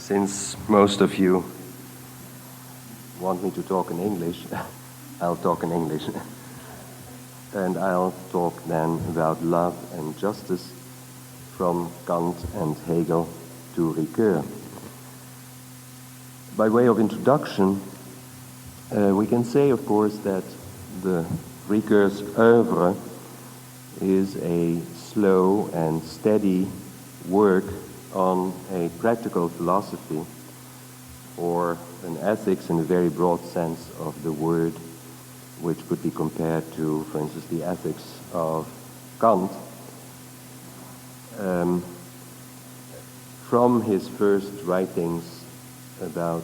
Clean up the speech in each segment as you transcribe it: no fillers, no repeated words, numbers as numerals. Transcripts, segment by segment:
Since most of you want me to talk in English, I'll talk in English. And I'll talk then about love and justice from Kant and Hegel to Ricoeur. By way of introduction, we can say, of course, that the Ricoeur's oeuvre is a slow and steady work on a practical philosophy, or an ethics in a very broad sense of the word, which could be compared to, for instance, the ethics of Kant. From his first writings about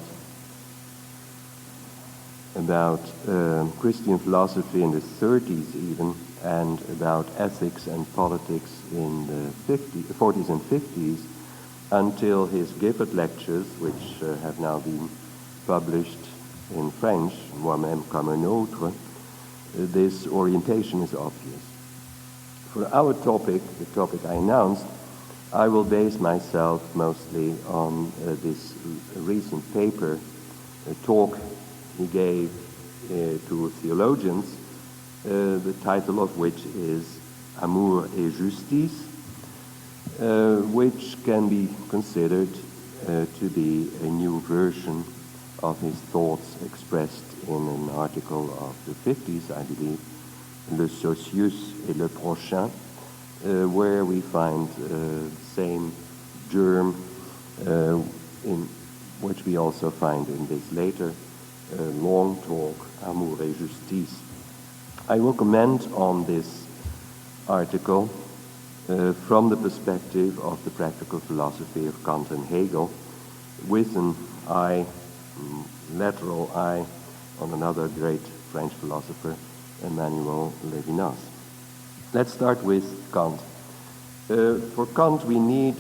Christian philosophy in the 30s even, and about ethics and politics in the 40s and 50s, until his Gifford lectures, which have now been published in French, Moi-même comme un autre, this orientation is obvious. For our topic, the topic I announced, I will base myself mostly on this recent paper, a talk he gave to theologians, the title of which is Amour et Justice, which can be considered to be a new version of his thoughts expressed in an article of the 50s, I believe, Le Socius et le Prochain, where we find the same germ in which we also find in this later long talk, Amour et Justice. I will comment on this article from the perspective of the practical philosophy of Kant and Hegel, with an lateral eye on another great French philosopher, Emmanuel Levinas. Let's start with Kant. For Kant, we need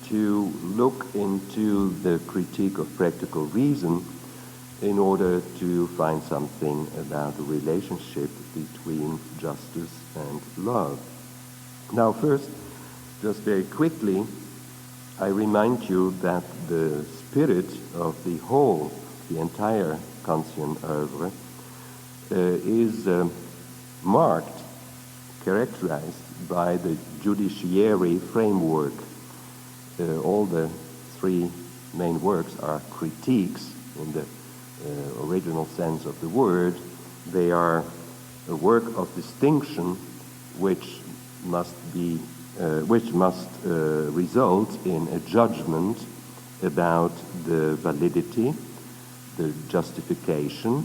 to look into the critique of practical reason in order to find something about the relationship between justice and love. Now first, just very quickly, I remind you that the spirit of the entire Kantian oeuvre is marked, characterized by the judiciary framework. All the three main works are critiques in the original sense of the word. They are a work of distinction which must result in a judgment about the validity, the justification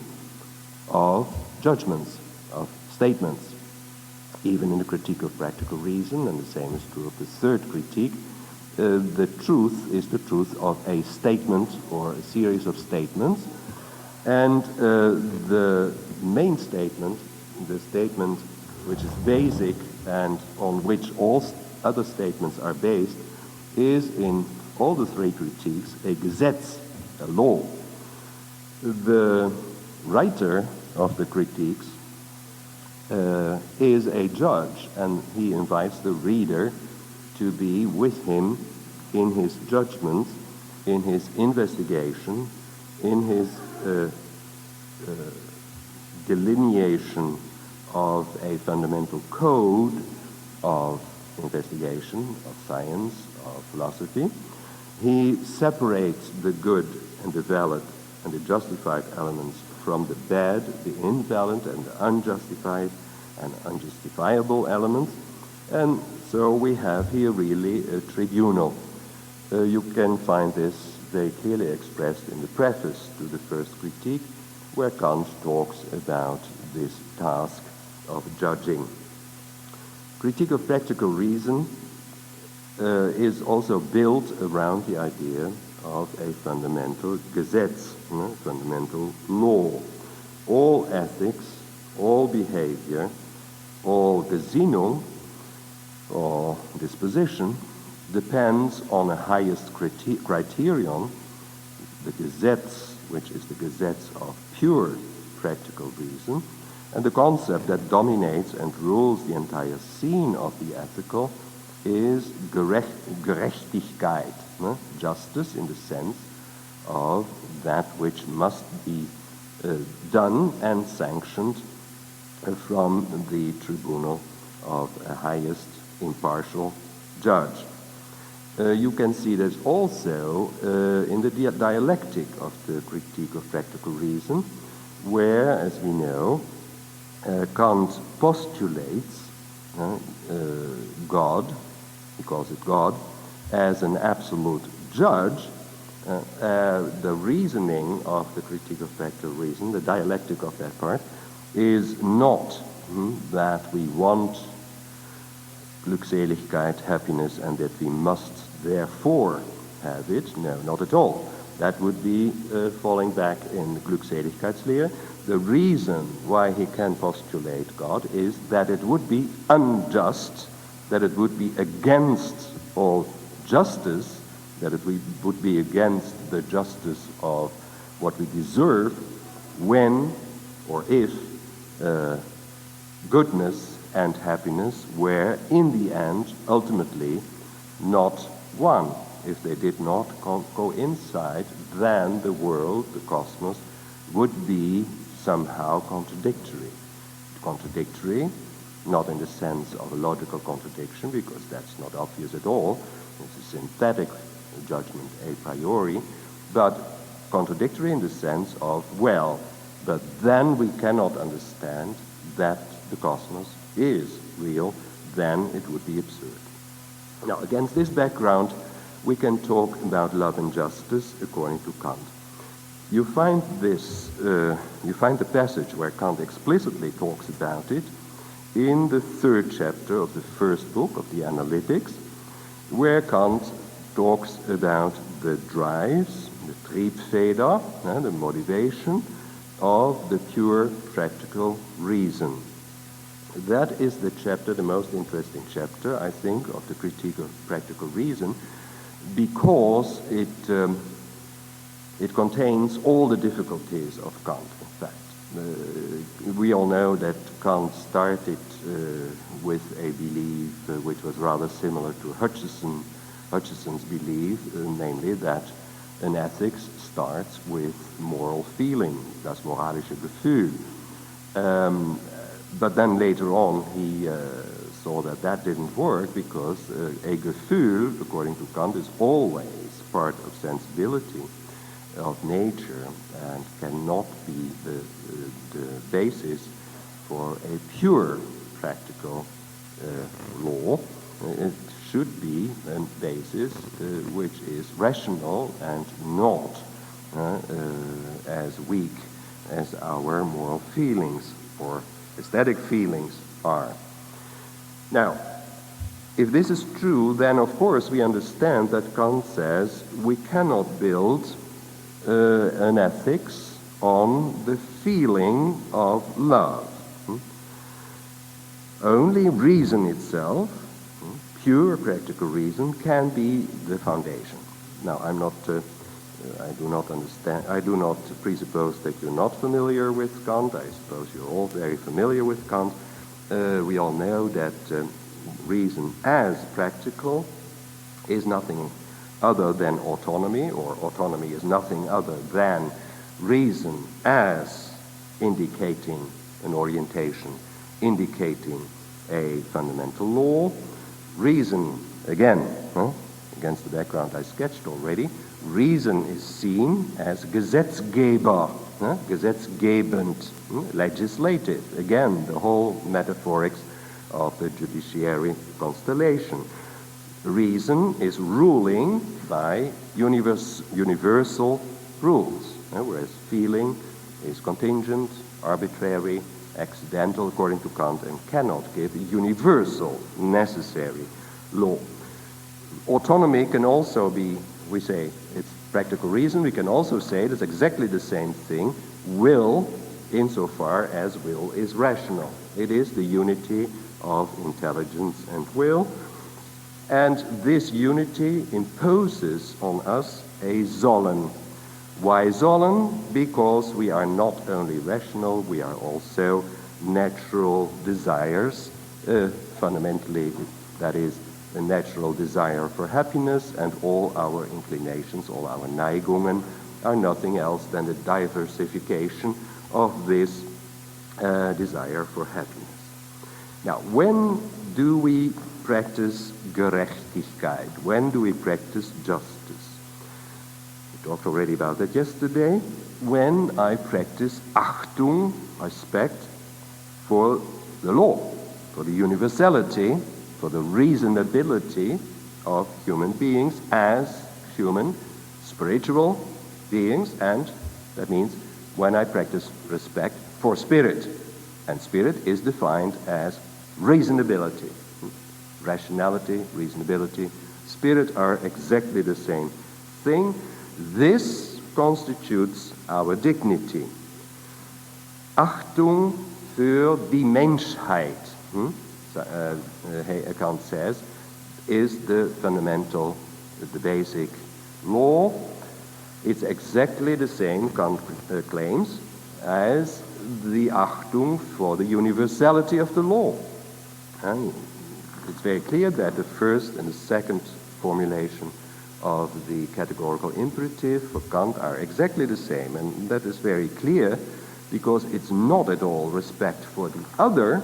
of judgments, of statements. Even in the critique of practical reason, and the same is true of the third critique, the truth is the truth of a statement or a series of statements, and the main statement, the statement which is basic and on which all other statements are based, is in all the three critiques a Gesetz, a law. The writer of the critiques is a judge, and he invites the reader to be with him in his judgment, in his investigation, in his delineation of a fundamental code of investigation, of science, of philosophy. He separates the good and the valid and the justified elements from the bad, the invalid and the unjustified and unjustifiable elements. And so we have here really a tribunal. You can find this very clearly expressed in the preface to the first critique, where Kant talks about this task of judging. Critique of practical reason is also built around the idea of a fundamental Gesetz, fundamental law. All ethics, all behavior, all Gesinnung, or disposition, depends on a highest criterion, the Gesetz, which is the Gesetz of pure practical reason, and the concept that dominates and rules the entire scene of the ethical is Gerechtigkeit, justice in the sense of that which must be done and sanctioned from the tribunal of a highest impartial judge. You can see this also in the dialectic of the critique of practical reason, where, as we know, Kant postulates God, he calls it God, as an absolute judge. The reasoning of the critique of practical reason, the dialectic of that part, is not that we want Glückseligkeit, happiness, and that we must therefore have it. No, not at all. That would be falling back in Glückseligkeitslehre. The reason why he can postulate God is that it would be unjust, that it would be against all justice, that it would be against the justice of what we deserve when or if goodness and happiness were in the end ultimately not one. If they did not coincide, then the world, the cosmos, would be somehow contradictory. Contradictory, not in the sense of a logical contradiction, because that's not obvious at all. It's a synthetic judgment a priori, but contradictory in the sense of, well, but then we cannot understand that the cosmos is real, then it would be absurd. Now, against this background, we can talk about love and justice according to Kant. You find the passage where Kant explicitly talks about it in the 3rd chapter of the 1st book of the Analytics, where Kant talks about the drives, the Triebfeder, the motivation of the pure practical reason. That is the chapter, the most interesting chapter, I think, of the critique of practical reason, because it contains all the difficulties of Kant, in fact. We all know that Kant started with a belief which was rather similar to Hutcheson's belief, namely that an ethics starts with moral feeling, das moralische Gefühl. But then later on he saw that that didn't work, because a Gefühl, according to Kant, is always part of sensibility, of nature, and cannot be the basis for a pure practical law. It should be a basis which is rational and not as weak as our moral feelings or aesthetic feelings are. Now, if this is true, then of course we understand that Kant says we cannot build an ethics on the feeling of love. Only reason itself, pure practical reason, can be the foundation. Now, I do not presuppose that you're not familiar with Kant. I suppose you're all very familiar with Kant. We all know that reason as practical is nothing other than autonomy, or autonomy is nothing other than reason as indicating an orientation, indicating a fundamental law. Reason, again, against the background I sketched already, reason is seen as Gesetzgeber, gesetzgebend, legislative. Again, the whole metaphorics of the judiciary constellation. Reason is ruling by universal rules, whereas feeling is contingent, arbitrary, accidental, according to Kant, and cannot give a universal, necessary law. Autonomy can also be, we say, it's practical reason. We can also say it's exactly the same thing, will, insofar as will is rational. It is the unity of intelligence and will. And this unity imposes on us a sollen. Why sollen? Because we are not only rational, we are also natural desires. Fundamentally, that is a natural desire for happiness, and all our inclinations, all our Neigungen are nothing else than the diversification of this desire for happiness. Now, when do we practice Gerechtigkeit? When do we practice justice? We talked already about that yesterday. When I practice Achtung, respect for the law, for the universality, for the reasonability of human beings as human spiritual beings, and that means when I practice respect for spirit. And spirit is defined as reasonability. Rationality, reasonability, spirit are exactly the same thing. This constitutes our dignity. Achtung für die Menschheit, Kant says, is the fundamental, the basic law. It's exactly the same, Kant claims, as the Achtung for the universality of the law. And it's very clear that the first and the second formulation of the categorical imperative for Kant are exactly the same, and that is very clear because it's not at all respect for the other.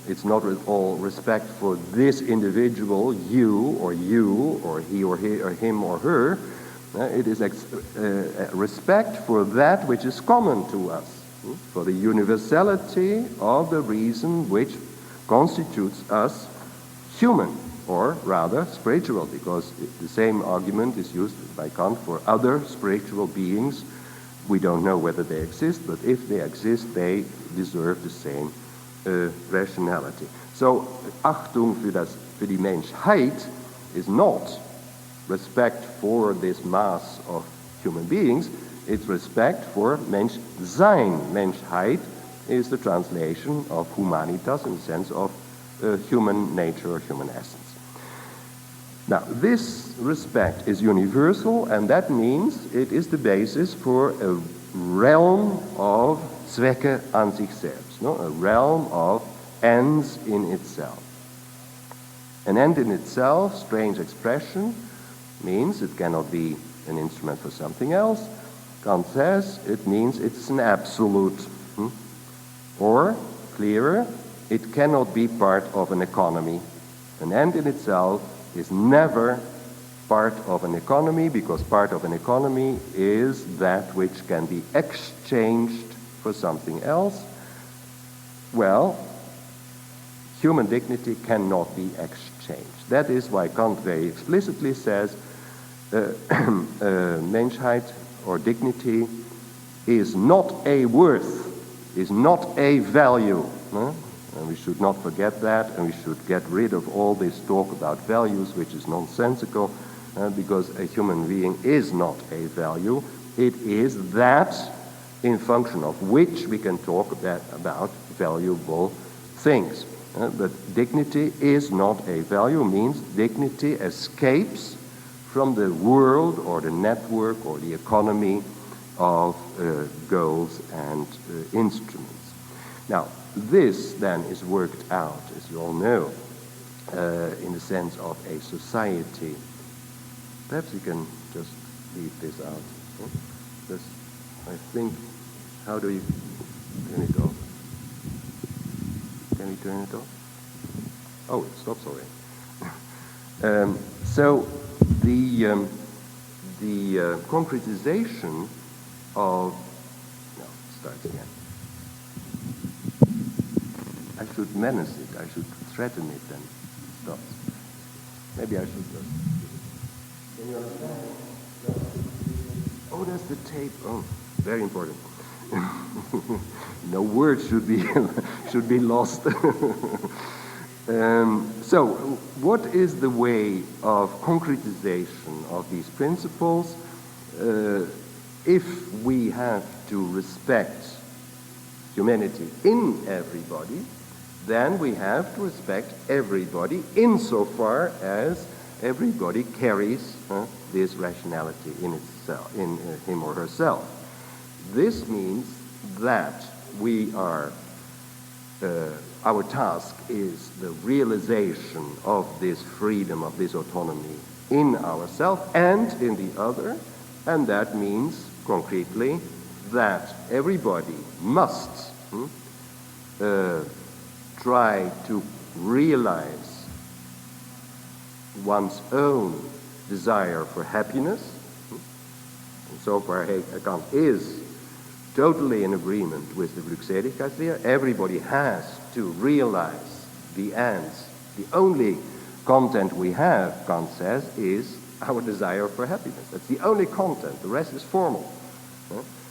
It's not at all respect for this individual, you, or he, or him, or her. It is respect for that which is common to us, for the universality of the reason which constitutes us human, or rather spiritual, because the same argument is used by Kant for other spiritual beings. We don't know whether they exist, but if they exist, they deserve the same rationality. So, Achtung für die Menschheit is not respect for this mass of human beings, it's respect for Menschsein. Menschheit is the translation of humanitas in the sense of human nature or human essence. Now, this respect is universal, and that means it is the basis for a realm of Zwecke an sich selbst, a realm of ends in itself. An end in itself, strange expression, means it cannot be an instrument for something else. Kant says it means it's an absolute. Or, clearer, it cannot be part of an economy. An end in itself is never part of an economy, because part of an economy is that which can be exchanged for something else. Well, human dignity cannot be exchanged. That is why Kant very explicitly says Menschheit or dignity is not a worth, is not a value. And we should not forget that, and we should get rid of all this talk about values, which is nonsensical, because a human being is not a value. It is that in function of which we can talk about valuable things. But dignity is not a value, means dignity escapes from the world or the network or the economy of goals and instruments. Now, this then is worked out, as you all know, in the sense of a society. Perhaps you can just leave this out. This, I think, how do you turn it off? Can we turn it off? Oh, it stops already. So the concretization of, no, it starts again. I should menace it, I should threaten it, then it stops. Maybe I should just. Can you understand? Oh, that's the tape. Oh, very important. No words should be lost. So, what is the way of concretization of these principles? If we have to respect humanity in everybody, then we have to respect everybody insofar as everybody carries this rationality in itself, in him or herself. This means that we are, our task is the realization of this freedom, of this autonomy in ourselves and in the other, And that means, concretely, that everybody must try to realize one's own desire for happiness. And so far, Kant is totally in agreement with the Glückseligkeitslehre. Everybody has to realize the ends. The only content we have, Kant says, is our desire for happiness. That's the only content. The rest is formal.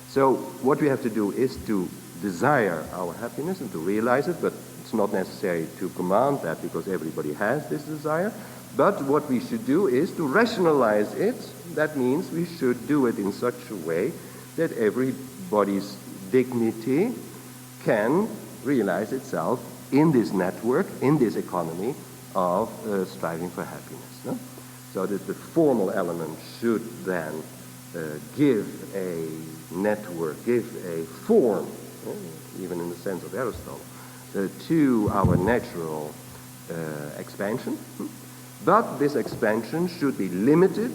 So what we have to do is to desire our happiness and to realize it, but it's not necessary to command that because everybody has this desire. But what we should do is to rationalize it. That means we should do it in such a way that everybody's dignity can realize itself in this network, in this economy of striving for happiness. No? So that the formal element should then give a network, give a form, even in the sense of Aristotle, to our natural expansion. But this expansion should be limited,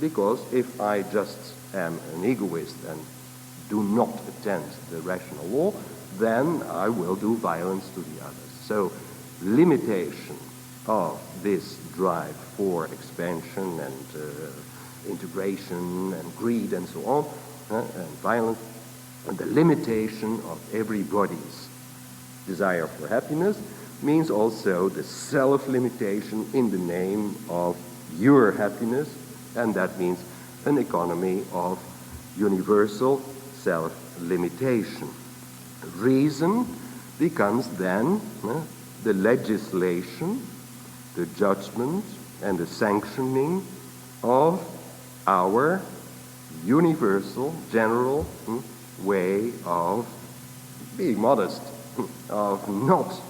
because if I just am an egoist and do not attend the rational law, then I will do violence to the others. So limitation of this drive for expansion and integration and greed and so on, and violence, and the limitation of everybody's desire for happiness means also the self-limitation in the name of your happiness, and that means an economy of universal self-limitation. Reason becomes then the legislation, the judgment, and the sanctioning of our universal, general way of being modest, of not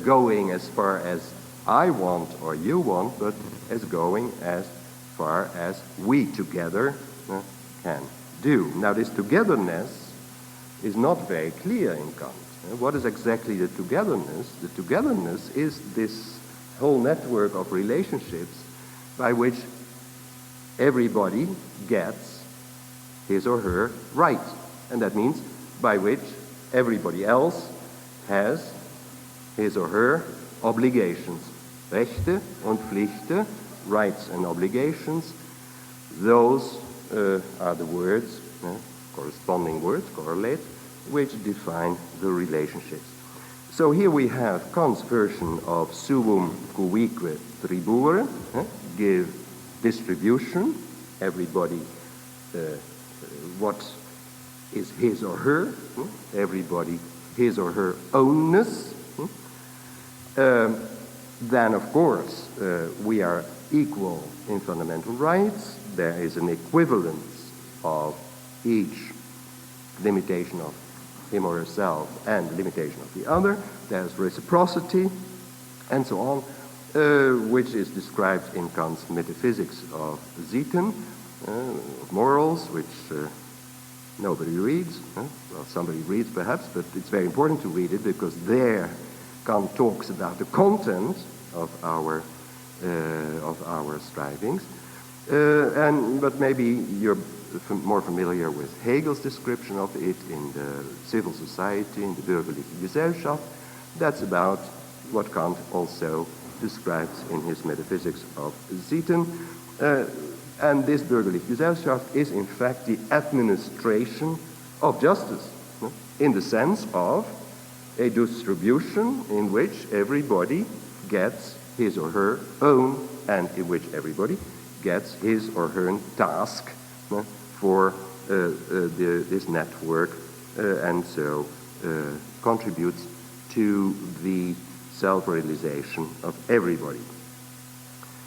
going as far as I want or you want, but as going as far as we together can do. Now, this togetherness is not very clear in Kant. What is exactly the togetherness? The togetherness is this whole network of relationships by which everybody gets his or her right. And that means by which everybody else has his or her obligations. Rechte und Pflichten, rights and obligations. Those are the words, corresponding words, correlate, which define the relationships. So here we have Kant's version of suum cuique tribure, give distribution, everybody what is his or her, everybody his or her ownness. Then, of course, we are equal in fundamental rights. There is an equivalence of each limitation of him or herself and limitation of the other. There's reciprocity, and so on, which is described in Kant's Metaphysics of Sitten, morals, which nobody reads. Well, somebody reads perhaps, but it's very important to read it because there Kant talks about the content of our strivings. But maybe you're more familiar with Hegel's description of it in the civil society, in the bürgerliche Gesellschaft. That's about what Kant also describes in his Metaphysics of Sitten. And this bürgerliche Gesellschaft is in fact the administration of justice, in the sense of a distribution in which everybody gets his or her own, and in which everybody gets his or her task for this network, and so contributes to the self-realization of everybody.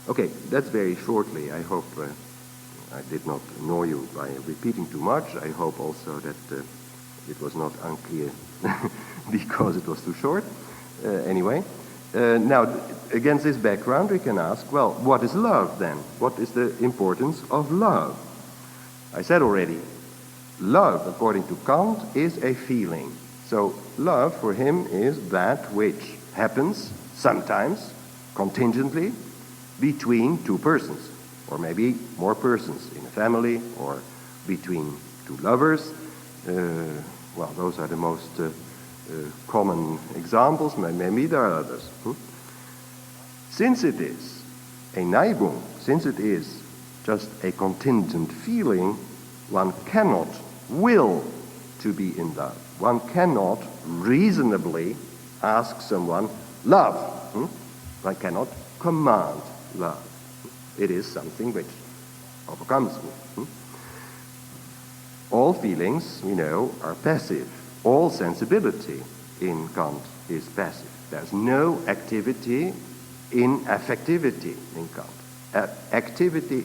Okay, that's very shortly. I hope I did not annoy you by repeating too much. I hope also that it was not unclear because it was too short. Anyway, now against this background we can ask, well, what is love then? What is the importance of love? I said already, love, according to Kant, is a feeling. So love for him is that which happens sometimes, contingently, between two persons, or maybe more persons in a family or between two lovers. Well, those are the most common examples. Maybe there are others. Since it is a Neigung, since it is just a contingent feeling, one cannot will to be in love. One cannot reasonably ask someone, love. One cannot command love. It is something which overcomes me. All feelings, we know, are passive. All sensibility in Kant is passive. There's no activity in affectivity in Kant. Activity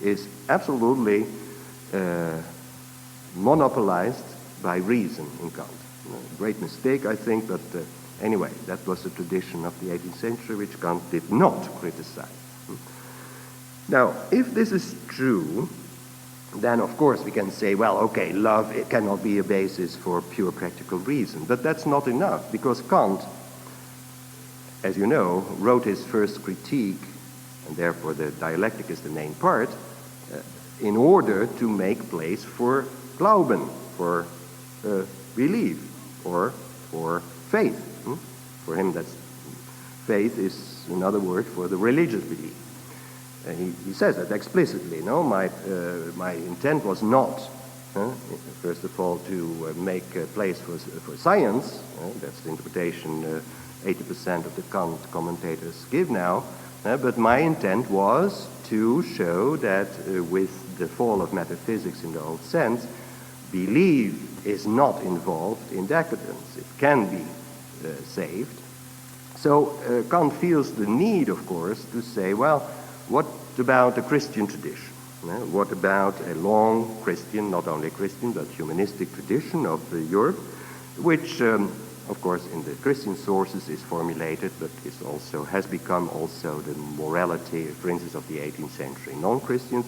is absolutely monopolized by reason in Kant. Great mistake, I think, but anyway, that was the tradition of the 18th century which Kant did not criticize. Now, if this is true, then of course we can say, well, okay, love, it cannot be a basis for pure practical reason. But that's not enough, because Kant, as you know, wrote his first critique, and therefore the dialectic is the main part, in order to make place for Glauben, for belief, or for faith. For him, that's faith is another word for the religious belief. He says that explicitly. No, my intent was not, first of all, to make a place for science. That's the interpretation 80% of the Kant commentators give now. But my intent was to show that with the fall of metaphysics in the old sense, belief is not involved in decadence. It can be saved. So Kant feels the need, of course, to say, well, what about the Christian tradition? What about a long Christian, not only Christian, but humanistic tradition of Europe, which, of course, in the Christian sources is formulated, but is also has become also the morality, for instance, of the 18th century. Non-Christians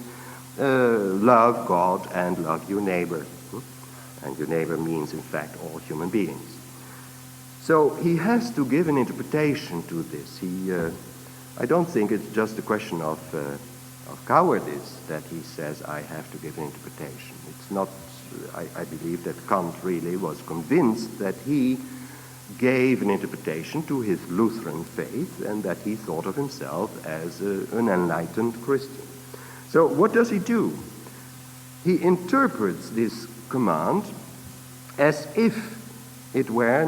love God and love your neighbor. And your neighbor means, in fact, all human beings. So he has to give an interpretation to this. I don't think it's just a question of cowardice that he says, I have to give an interpretation. It's not, I believe that Kant really was convinced that he gave an interpretation to his Lutheran faith and that he thought of himself as an enlightened Christian. So what does he do? He interprets this command as if it were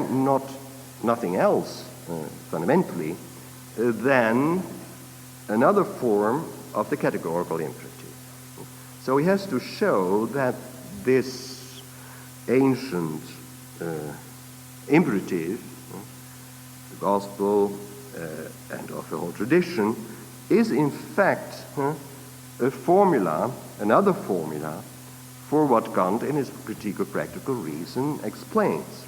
nothing else, fundamentally, than another form of the categorical imperative. So he has to show that this ancient imperative, the gospel and of the whole tradition, is in fact a formula, another formula, for what Kant in his Critique of Practical Reason explains.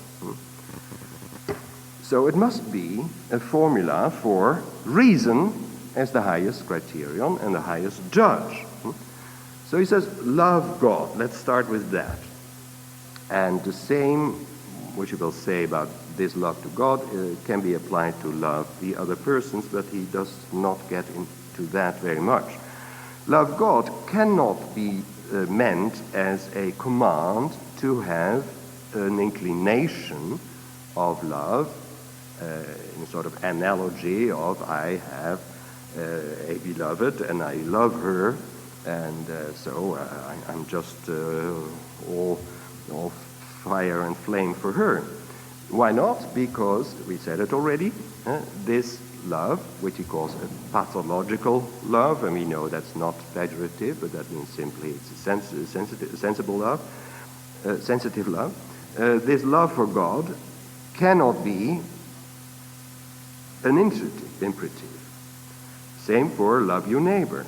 So it must be a formula for reason as the highest criterion and the highest judge. So he says, love God. Let's start with that. And the same, which he will say about this love to God, can be applied to love the other persons, but he does not get into that very much. Love God cannot be meant as a command to have an inclination of love, in a sort of analogy of I have a beloved and I love her, and so I'm just all fire and flame for her. Why not? Because, we said it already, this love, which he calls a pathological love, and we know that's not pejorative, but that means simply it's a sensible love, sensitive love. This love for God cannot be an imperative. Same for love your neighbor.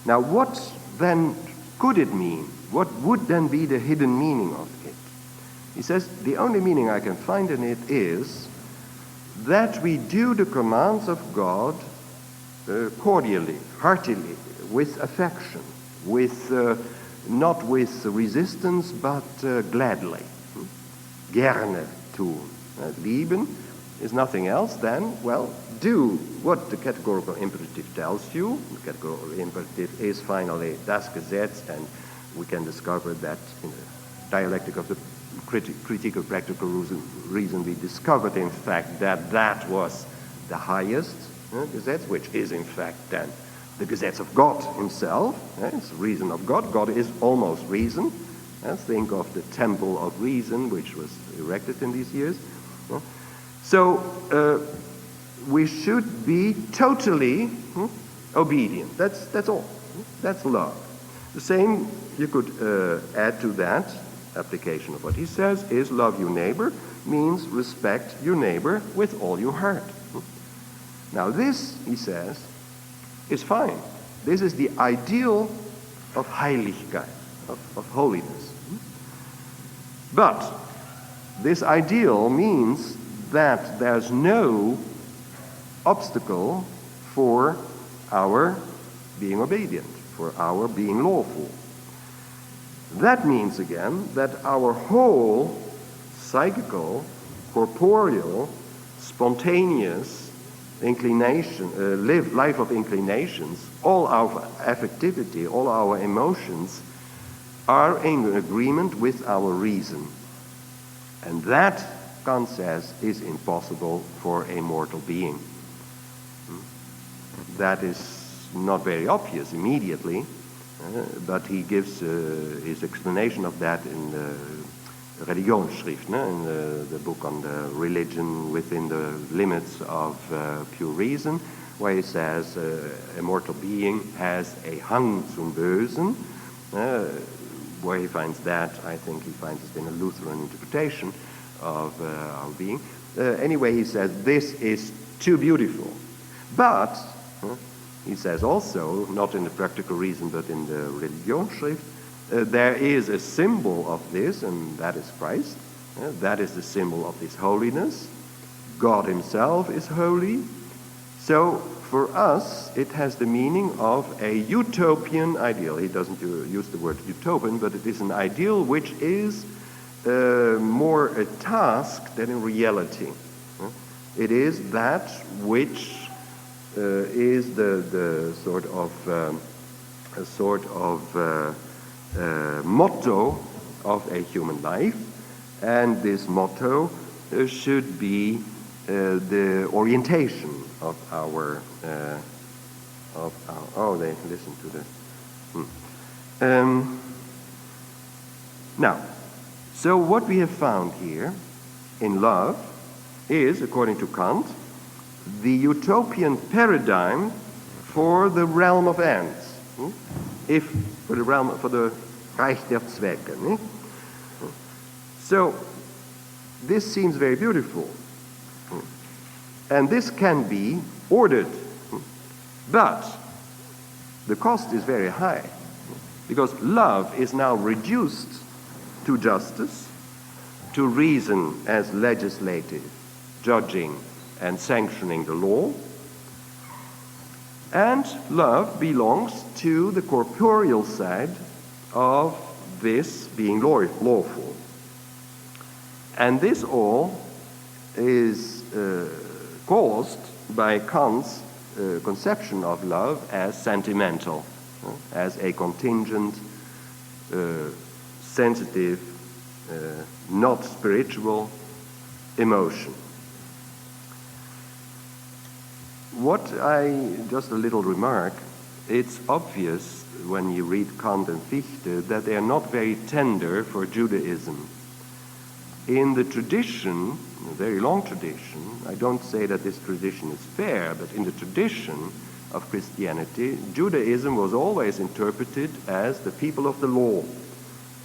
Now, what then could it mean? What would then be the hidden meaning of it? He says, the only meaning I can find in it is that we do the commands of God cordially, heartily, with affection, with not with resistance, but gladly. Gerne tun. Lieben is nothing else than, well, do what the categorical imperative tells you. The categorical imperative is finally das Gesetz, and we can discover that in the dialectic of the critical practical reason, we discovered, in fact, that that was the highest Gesetz, which is, in fact, then the Gesetz of God himself. It's the reason of God. God is almost reason. Think of the temple of reason, which was erected in these years. So we should be totally obedient. That's all. That's love. The same you could add to that application of what he says is love your neighbor means respect your neighbor with all your heart. Now this, he says, is fine. This is the ideal of Heiligkeit, of holiness. But this ideal means that there's no obstacle for our being obedient, for our being lawful. That means, again, that our whole psychical, corporeal, spontaneous inclination, life of inclinations, all our affectivity, all our emotions are in agreement with our reason. And that, Kant says, is impossible for a mortal being. That is not very obvious immediately, but he gives his explanation of that in the Religionsschrift, in the book on the religion within the limits of pure reason, where he says a mortal being has a Hang zum Bösen. Where he finds that, I think he finds it in a Lutheran interpretation of our being. Anyway, he says this is too beautiful. But, he says also, not in the practical reason, but in the Religionsschrift, there is a symbol of this, and that is Christ. That is the symbol of this holiness. God himself is holy. So, for us, it has the meaning of a utopian ideal. He doesn't use the word utopian, but it is an ideal which is more a task than a reality. It is that which is the sort of motto of a human life, and this motto should be the orientation of our oh, they listen to the now, so what we have found here in love is, according to Kant, the utopian paradigm for the realm of ends. If for the Reich der Zwecke. So this seems very beautiful. And this can be ordered. But the cost is very high. Because love is now reduced to justice, to reason as legislative, judging and sanctioning the law. And love belongs to the corporeal side of this being lawful. And this all is caused by Kant's conception of love as sentimental, as a contingent, sensitive, not spiritual emotion. Just a little remark, it's obvious when you read Kant and Fichte that they are not very tender for Judaism. In the tradition, a very long tradition, I don't say that this tradition is fair, but in the tradition of Christianity, Judaism was always interpreted as the people of the law.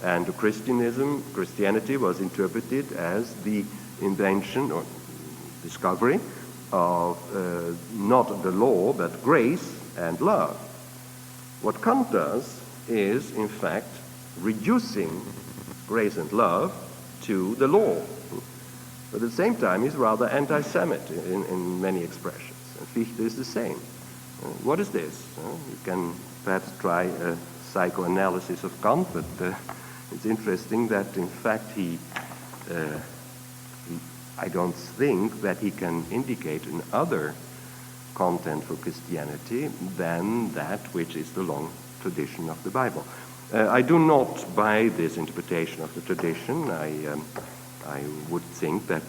And Christianity was interpreted as the invention or discovery of not the law, but grace and love. What Kant does is, in fact, reducing grace and love to the law. But at the same time, he's rather anti-Semite in many expressions. And Fichte is the same. What is this? You can perhaps try a psychoanalysis of Kant, but it's interesting that, in fact, he I don't think that he can indicate another content for Christianity than that which is the long tradition of the Bible. I do not buy this interpretation of the tradition. I would think that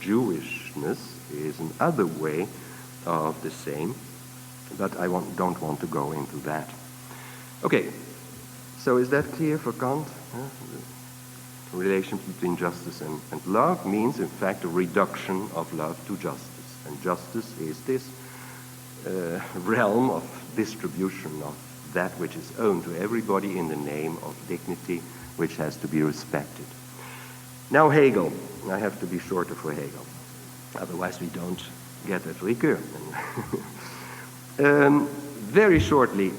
Jewishness is another way of the same, but I don't want to go into that. Okay, so is that clear for Kant? The relation between justice and love means, in fact, a reduction of love to justice. And justice is this realm of distribution of that which is owned to everybody in the name of dignity, which has to be respected. Now Hegel. I have to be shorter for Hegel. Otherwise we don't get that recur. Very shortly,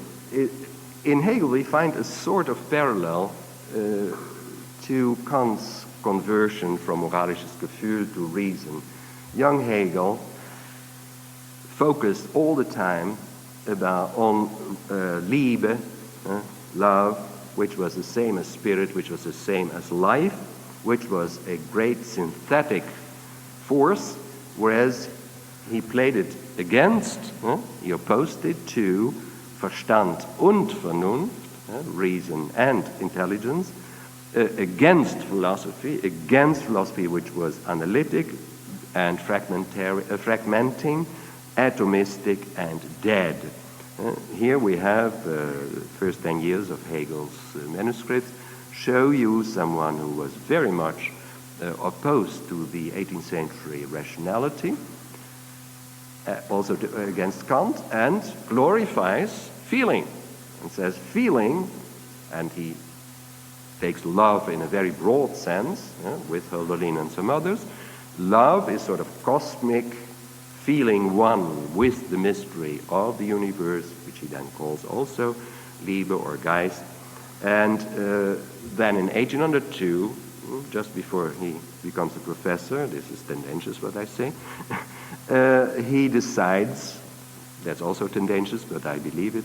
in Hegel we find a sort of parallel to Kant's conversion from moralisches Gefühl to reason. Young Hegel focused all the time on Liebe, love, which was the same as spirit, which was the same as life, which was a great synthetic force, whereas he played it against, he opposed it to Verstand und Vernunft, reason and intelligence, against philosophy which was analytic and fragmenting, atomistic and dead. Here we have the first 10 years of Hegel's manuscripts show you someone who was very much opposed to the 18th century rationality, also against Kant, and glorifies feeling, and says feeling, and he takes love in a very broad sense, with Hölderlin and some others. Love is sort of cosmic, feeling one with the mystery of the universe, which he then calls also Liebe or Geist. And then in 1802, just before he becomes a professor, this is tendentious what I say, he decides, that's also tendentious, but I believe it,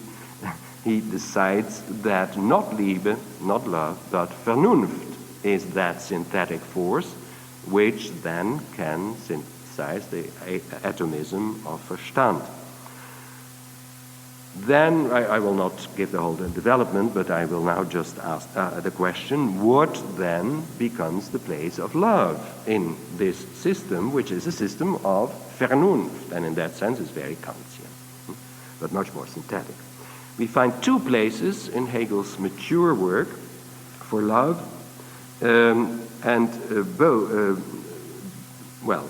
he decides that not Liebe, not love, but Vernunft is that synthetic force which then can synthesize the atomism of Verstand. Then, I will not give the whole development, but I will now just ask the question, what then becomes the place of love in this system, which is a system of Vernunft, and in that sense is very Kantian, but much more synthetic. We find two places in Hegel's mature work for love,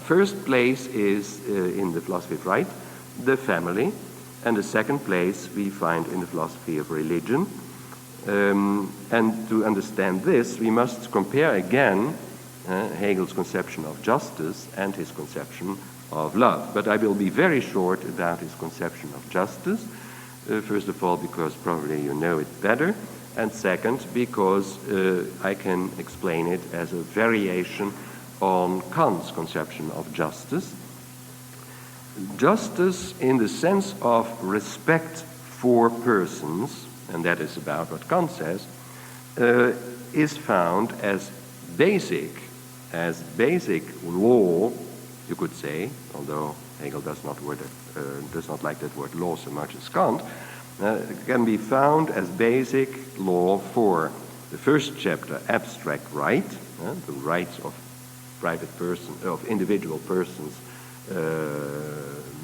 first place is in the philosophy of right, the family, and the second place we find in the philosophy of religion. And to understand this, we must compare again Hegel's conception of justice and his conception of love. But I will be very short about his conception of justice. First of all, because probably you know it better, and second, because I can explain it as a variation on Kant's conception of justice. Justice in the sense of respect for persons, and that is about what Kant says, is found as basic law, you could say, although Hegel does not like that word law so much as Kant, can be found as basic law for the first chapter, abstract right, the rights of private persons, of individual persons,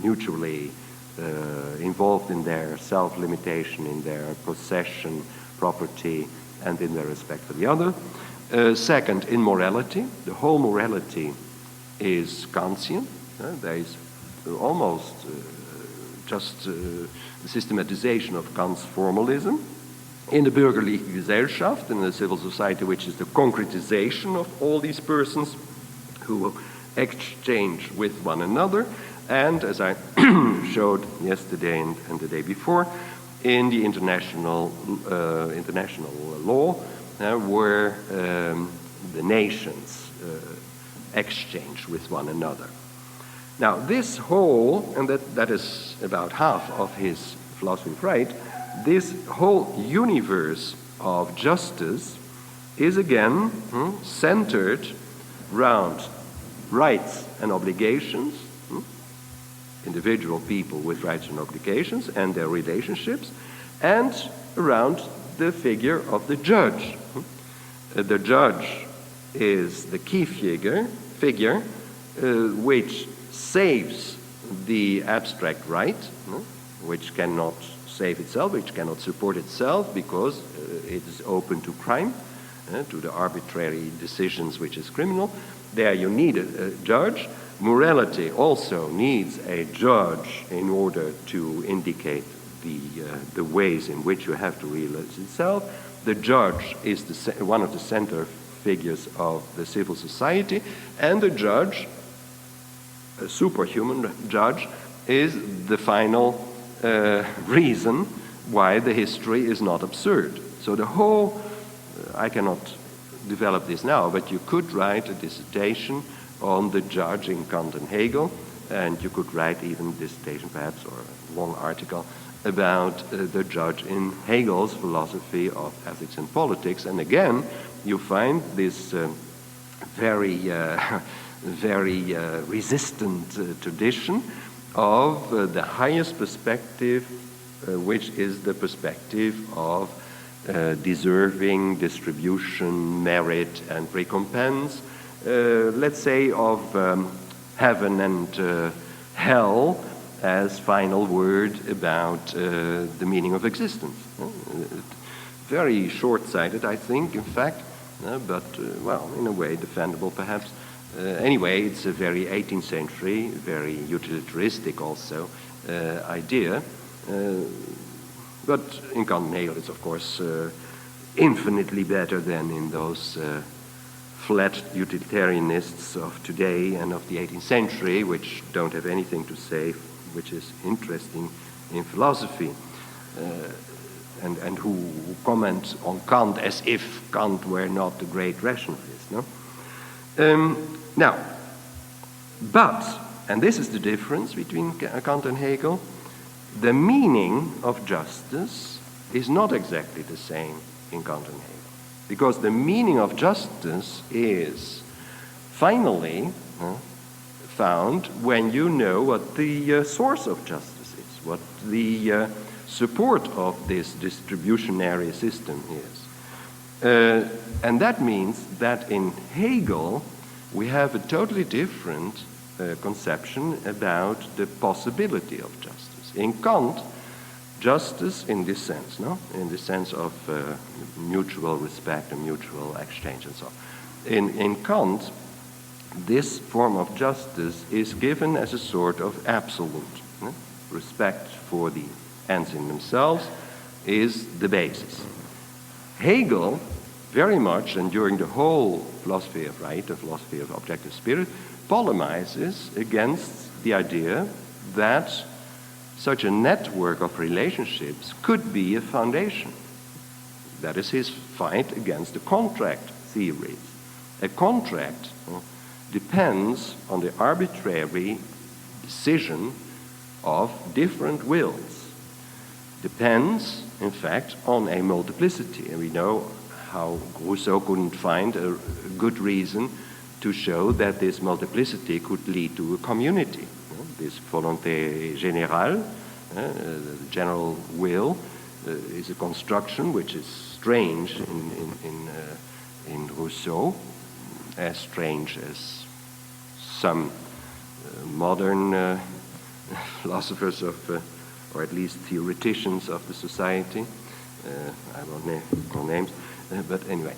mutually involved in their self-limitation, in their possession, property, and in their respect for the other. Second, in morality. The whole morality is Kantian. There is almost just the systematization of Kant's formalism. In the bürgerliche Gesellschaft, in the civil society, which is the concretization of all these persons who exchange with one another, and as I showed yesterday and the day before, in the international law, where the nations exchange with one another. Now, this whole, and that is about half of his philosophy of right, this whole universe of justice is again centered round rights and obligations, individual people with rights and obligations and their relationships, and around the figure of the judge. The judge is the key figure which saves the abstract right, which cannot save itself, which cannot support itself because it is open to crime, to the arbitrary decisions which is criminal. There you need a judge. Morality also needs a judge in order to indicate the ways in which you have to realize itself. The judge is one of the center figures of the civil society, and the judge, a superhuman judge, is the final reason why the history is not absurd. So the whole, I cannot develop this now, but you could write a dissertation on the judge in Kant and Hegel, and you could write even a dissertation perhaps, or a long article, about the judge in Hegel's philosophy of ethics and politics. And again, you find this very resistant tradition of the highest perspective, which is the perspective of deserving, distribution, merit, and recompense, let's say of heaven and hell as final word about the meaning of existence. Very short-sighted, I think, in fact, but, well, in a way defendable perhaps. Anyway, it's a very 18th century, very utilitaristic also idea. But in Kant and Hegel, it's of course infinitely better than in those flat utilitarianists of today and of the 18th century, which don't have anything to say which is interesting in philosophy, and who comment on Kant as if Kant were not the great rationalist. No? Now, but, and this is the difference between Kant and Hegel, the meaning of justice is not exactly the same in Kant and Hegel. Because the meaning of justice is finally found when you know what the source of justice is, what the support of this distributionary system is. And that means that in Hegel we have a totally different conception about the possibility of justice. In Kant, justice in this sense, no? In the sense of mutual respect and mutual exchange and so on. In Kant, this form of justice is given as a sort of absolute. No? Respect for the ends in themselves is the basis. Hegel, very much, and during the whole philosophy of right, the philosophy of objective spirit, polemizes against the idea that such a network of relationships could be a foundation. That is his fight against the contract theories. A contract depends on the arbitrary decision of different wills. Depends, in fact, on a multiplicity. And we know how Rousseau couldn't find a good reason to show that this multiplicity could lead to a community. This volonté générale, the general will, is a construction which is strange in Rousseau, as strange as some modern philosophers of, or at least theoreticians of the society. I won't call names, but anyway.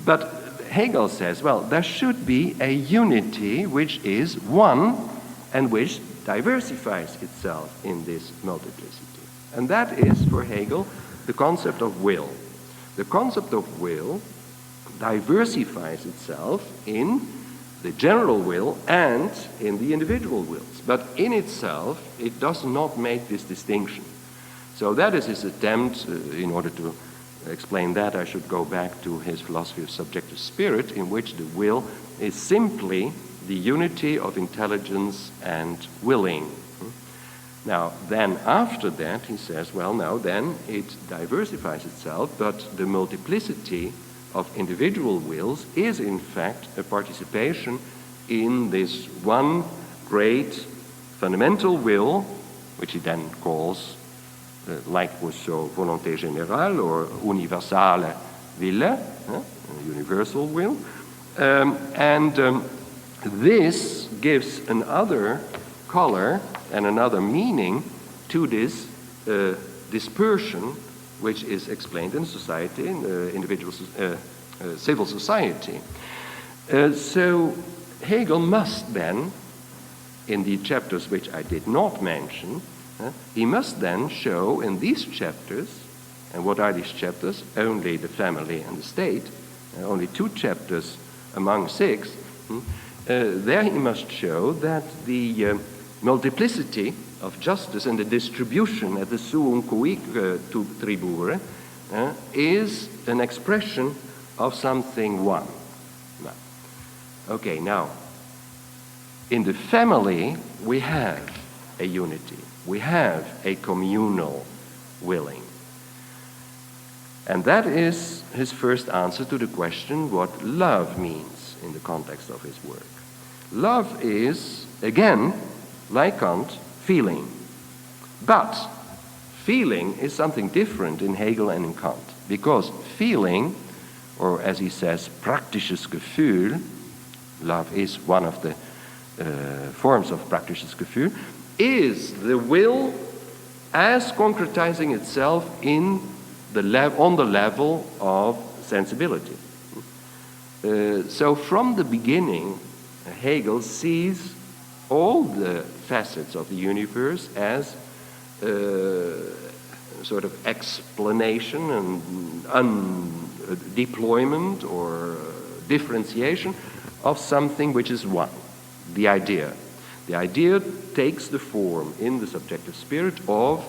But Hegel says, well, there should be a unity which is one and which diversifies itself in this multiplicity. And that is, for Hegel, the concept of will. The concept of will diversifies itself in the general will and in the individual wills. But in itself, it does not make this distinction. So that is his attempt. In order to explain that, I should go back to his philosophy of subjective spirit, in which the will is simply the unity of intelligence and willing. Now, then after that, he says, well, now then it diversifies itself, but the multiplicity of individual wills is in fact a participation in this one great fundamental will, which he then calls, like Rousseau, volonté générale or universale Wille, universal will. This gives another color and another meaning to this dispersion, which is explained in society, in individual civil society. So Hegel must then, in the chapters which I did not mention, he must then show in these chapters, and what are these chapters? Only the family and the state, only 2 chapters among 6. There he must show that the multiplicity of justice and the distribution at the suum cuique tribure is an expression of something one. Okay, now, in the family we have a unity, we have a communal willing. And that is his first answer to the question what love means in the context of his work. Love is, again, like Kant, feeling. But feeling is something different in Hegel and in Kant, because feeling, or as he says, praktisches Gefühl, love is one of the forms of praktisches Gefühl, is the will as concretizing itself in on the level of sensibility. So from the beginning, Hegel sees all the facets of the universe as sort of explanation and deployment or differentiation of something which is one, the idea. The idea takes the form in the subjective spirit of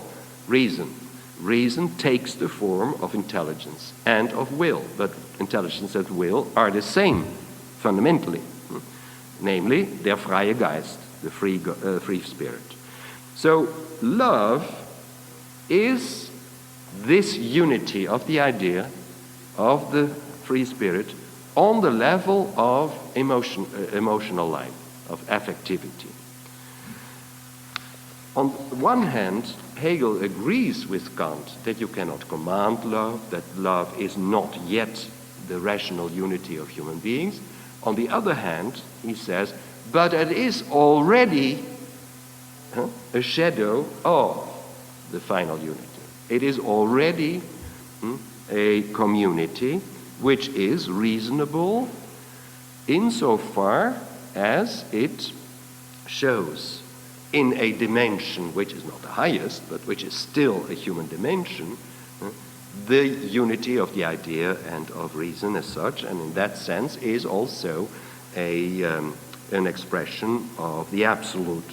reason. Reason takes the form of intelligence and of will, but intelligence and will are the same fundamentally, namely der freie Geist, the free spirit. So love is this unity of the idea of the free spirit on the level of emotional life, of affectivity. On one hand, Hegel agrees with Kant that you cannot command love, that love is not yet the rational unity of human beings. On the other hand, he says, but it is already a shadow of the final unity. It is already a community which is reasonable insofar as it shows in a dimension which is not the highest, but which is still a human dimension, the unity of the idea and of reason as such, and in that sense is also an expression of the absolute.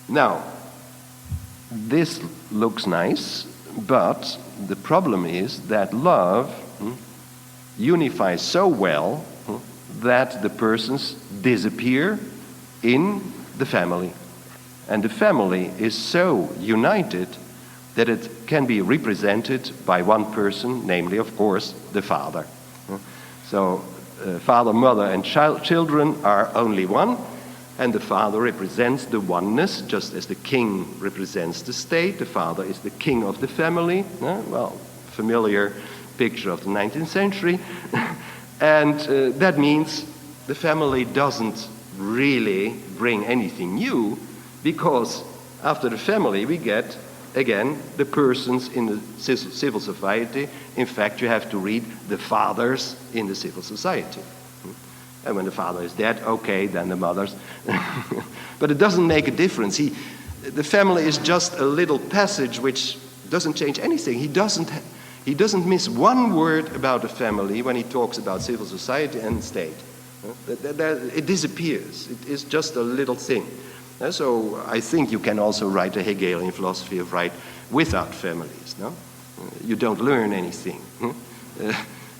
Now, this looks nice, but the problem is that love unifies so well that the persons disappear in the family. And the family is so united that it can be represented by one person, namely, of course, the father. So father, mother, and children are only one, and the father represents the oneness, just as the king represents the state. The father is the king of the family. Well, familiar picture of the 19th century. And that means the family doesn't really bring anything new, because after the family we get, again, the persons in the civil society. In fact, you have to read the fathers in the civil society. And when the father is dead, okay, then the mothers. But it doesn't make a difference. The family is just a little passage which doesn't change anything. He doesn't miss one word about the family when he talks about civil society and state. It disappears. It is just a little thing. So I think you can also write a Hegelian philosophy of right without families. No, you don't learn anything.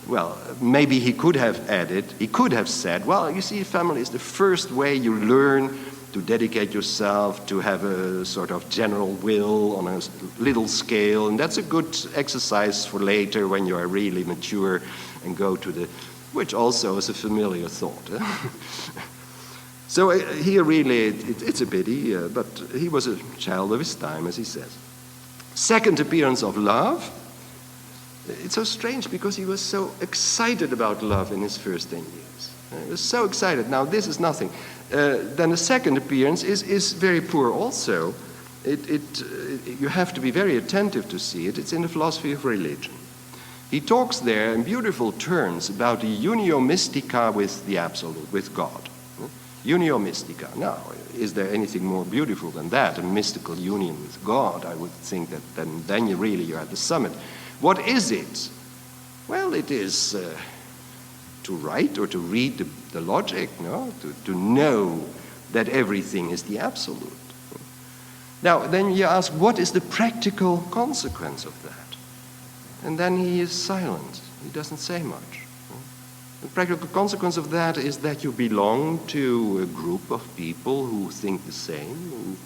Well, maybe he could have added. He could have said, "Well, you see, family is the first way you learn to dedicate yourself, to have a sort of general will on a little scale, and that's a good exercise for later when you are really mature and go to the, which also is a familiar thought. So here really, it's a pity, but he was a child of his time, as he says. Second appearance of love. It's so strange because he was so excited about love in his first 10 years. He was so excited. Now this is nothing. Then the second appearance is very poor also. You have to be very attentive to see it. It's in the philosophy of religion. He talks there in beautiful terms about the unio mystica with the absolute, with God. Unio mystica. Now, is there anything more beautiful than that? A mystical union with God? I would think that then you're at the summit. What is it? Well, it is to write or to read the logic, no? To know that everything is the absolute. Now, then you ask, what is the practical consequence of that? And then he is silent. He doesn't say much. The practical consequence of that is that you belong to a group of people who think the same,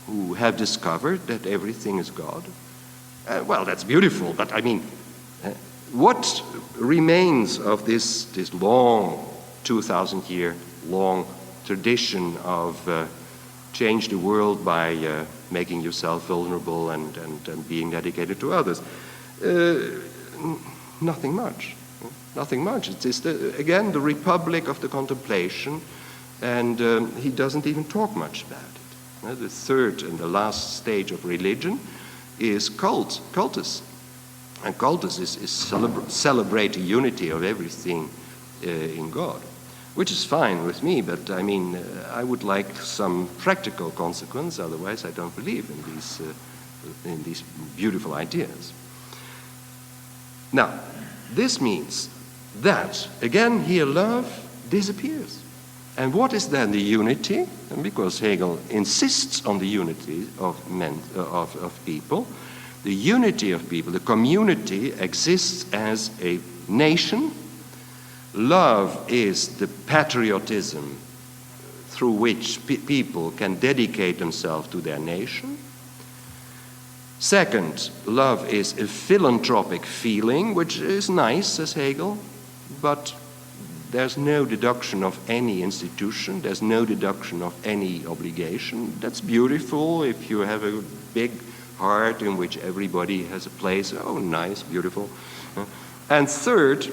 who have discovered that everything is God. Well, that's beautiful, but I mean, what remains of this long, 2,000-year long tradition of change the world by making yourself vulnerable and being dedicated to others? Nothing much. Nothing much. It is, again, the republic of the contemplation, and he doesn't even talk much about it. The third and the last stage of religion is cultus. And cultus is celebrate the unity of everything in God, which is fine with me, but I mean, I would like some practical consequence, otherwise I don't believe in these beautiful ideas. Now, this means that, again, here love disappears. And what is then the unity? And because Hegel insists on the unity of men, of people, the unity of people, the community exists as a nation. Love is the patriotism through which people can dedicate themselves to their nation. Second, love is a philanthropic feeling, which is nice, says Hegel, but there's no deduction of any institution, there's no deduction of any obligation. That's beautiful if you have a big heart in which everybody has a place. Oh, nice, beautiful. And third,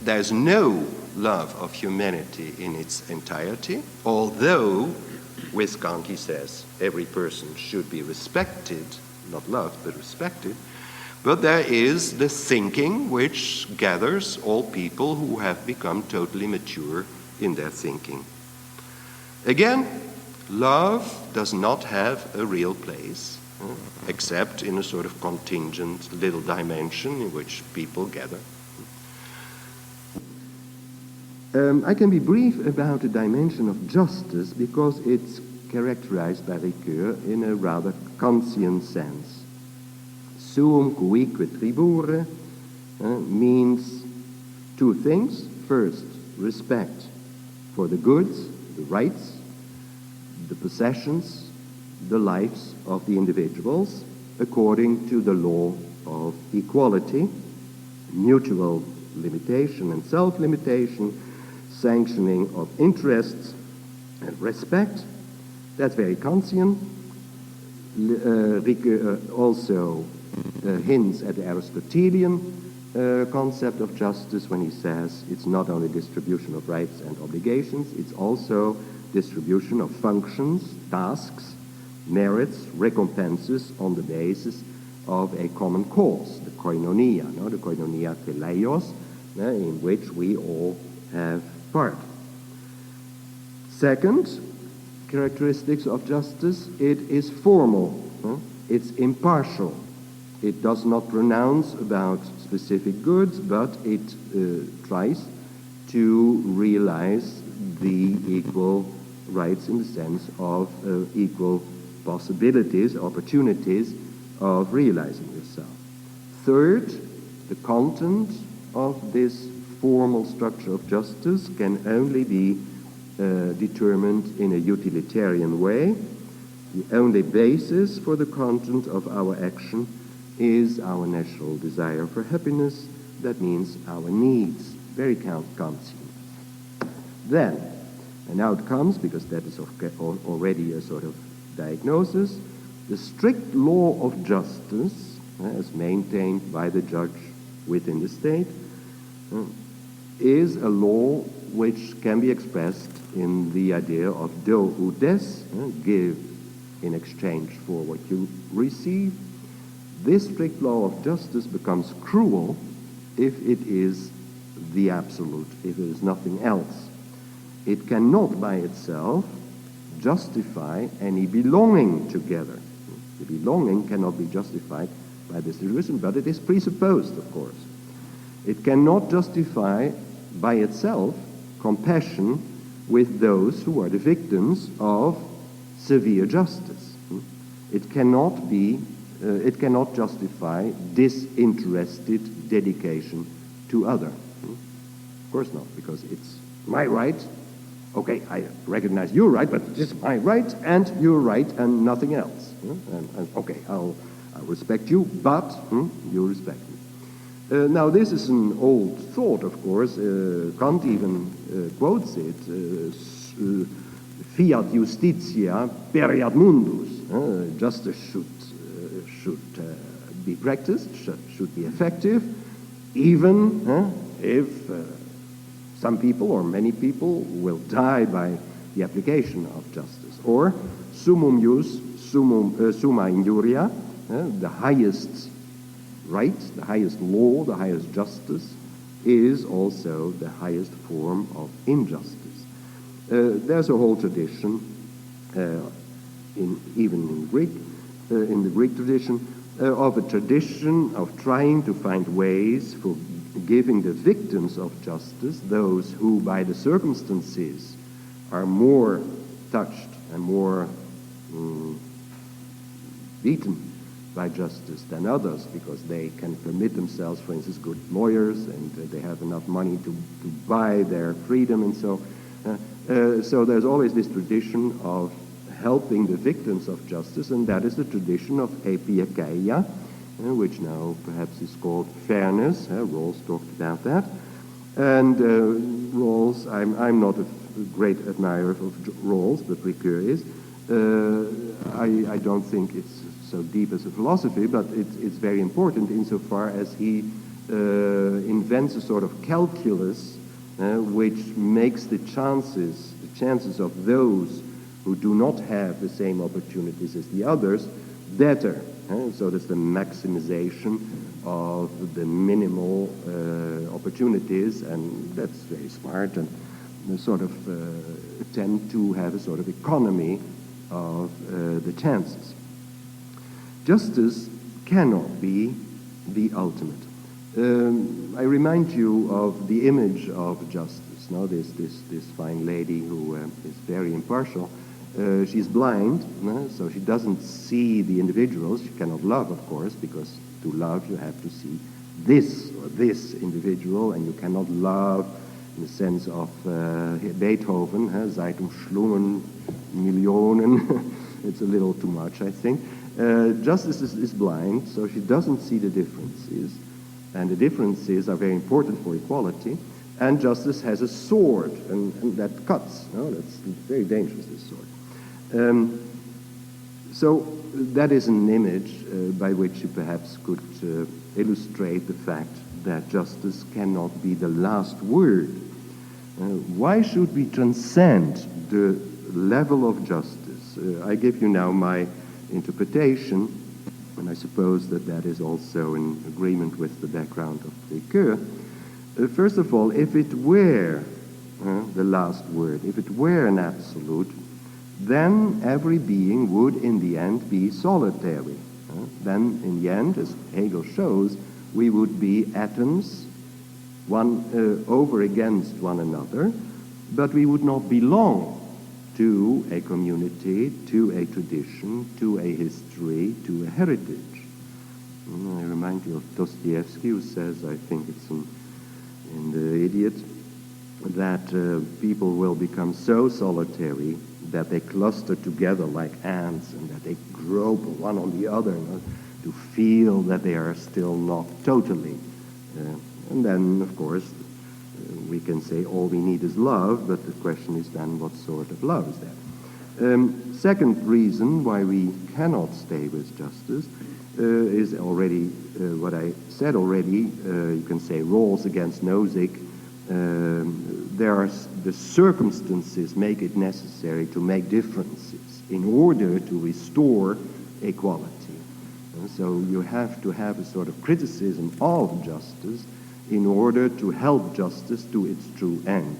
there's no love of humanity in its entirety, although, with Kant he says, every person should be respected, not loved, but respected. But there is the thinking which gathers all people who have become totally mature in their thinking. Again, love does not have a real place, except in a sort of contingent little dimension in which people gather. I can be brief about the dimension of justice because it's characterized by Ricoeur in a rather Kantian sense. Suum cuique tribure means two things. First, respect for the goods, the rights, the possessions, the lives of the individuals according to the law of equality, mutual limitation and self-limitation, sanctioning of interests and respect. That's very Kantian. Ricoeur also hints at the Aristotelian concept of justice when he says it's not only distribution of rights and obligations, it's also distribution of functions, tasks, merits, recompenses on the basis of a common cause, the koinonia, the koinonia teleios, in which we all have part. Second, characteristics of justice, it is formal, it's impartial. It does not pronounce about specific goods, but it tries to realize the equal rights in the sense of equal possibilities, opportunities of realizing yourself. Third, the content of this formal structure of justice can only be determined in a utilitarian way. The only basis for the content of our action is our natural desire for happiness. That means our needs, very Kantian. Then, and now it comes, because that is already a sort of diagnosis, the strict law of justice, as maintained by the judge within the state, is a law which can be expressed in the idea of do ou des, give in exchange for what you receive. This strict law of justice becomes cruel if it is the absolute, if it is nothing else. It cannot by itself justify any belonging together. The belonging cannot be justified by this distribution, but it is presupposed, of course. It cannot justify by itself compassion with those who are the victims of severe justice. It cannot justify disinterested dedication to other. Of course not, because it's my right. Okay, I recognize your right, but it's my right and your right and nothing else. And okay, I'll respect you, but you respect me. Now, this is an old thought, of course. Kant even quotes it. Fiat justitia periat mundus. Justice should be practiced, should be effective, even if some people or many people will die by the application of justice. Or summum jus, summa injuria, the highest right, the highest law, the highest justice, is also the highest form of injustice. There's a whole tradition, even in Greek, in the Greek tradition, of a tradition of trying to find ways for giving the victims of justice, those who by the circumstances are more touched and more beaten by justice than others, because they can permit themselves, for instance, good lawyers, and they have enough money to buy their freedom, and so there's always this tradition of helping the victims of justice, and that is the tradition of epieikeia, which now perhaps is called fairness. Rawls talked about that. And Rawls, I'm not a great admirer of Rawls, but Ricoeur is. I don't think it's so deep as a philosophy, but it's very important insofar as he invents a sort of calculus which makes the chances of those who do not have the same opportunities as the others better. So that's the maximization of the minimal opportunities, and that's very smart, and a sort of attempt to have a sort of economy of the chances. Justice cannot be the ultimate. I remind you of the image of justice. Now, this fine lady who is very impartial. She's blind, so she doesn't see the individuals. She cannot love, of course, because to love you have to see this or this individual, and you cannot love in the sense of Beethoven, seit umschlungen Millionen. It's a little too much, I think. Justice is blind, so she doesn't see the differences, and the differences are very important for equality. And justice has a sword, and that cuts. That's very dangerous, this sword. So that is an image by which you perhaps could illustrate the fact that justice cannot be the last word. Why should we transcend the level of justice? I give you now my interpretation, and I suppose that is also in agreement with the background of Ricoeur. First of all, if it were the last word, if it were an absolute, then every being would in the end be solitary. Then in the end, as Hegel shows, we would be atoms, one over against one another, but we would not belong to a community, to a tradition, to a history, to a heritage. I remind you of Dostoevsky, who says, I think it's in The Idiot, that people will become so solitary that they cluster together like ants and that they grope one on the other, to feel that they are still not totally. And then, of course, we can say all we need is love, but the question is then what sort of love is that? Second reason why we cannot stay with justice is already what I said already. You can say Rawls against Nozick. The circumstances make it necessary to make differences in order to restore equality. And so you have to have a sort of criticism of justice in order to help justice to its true end.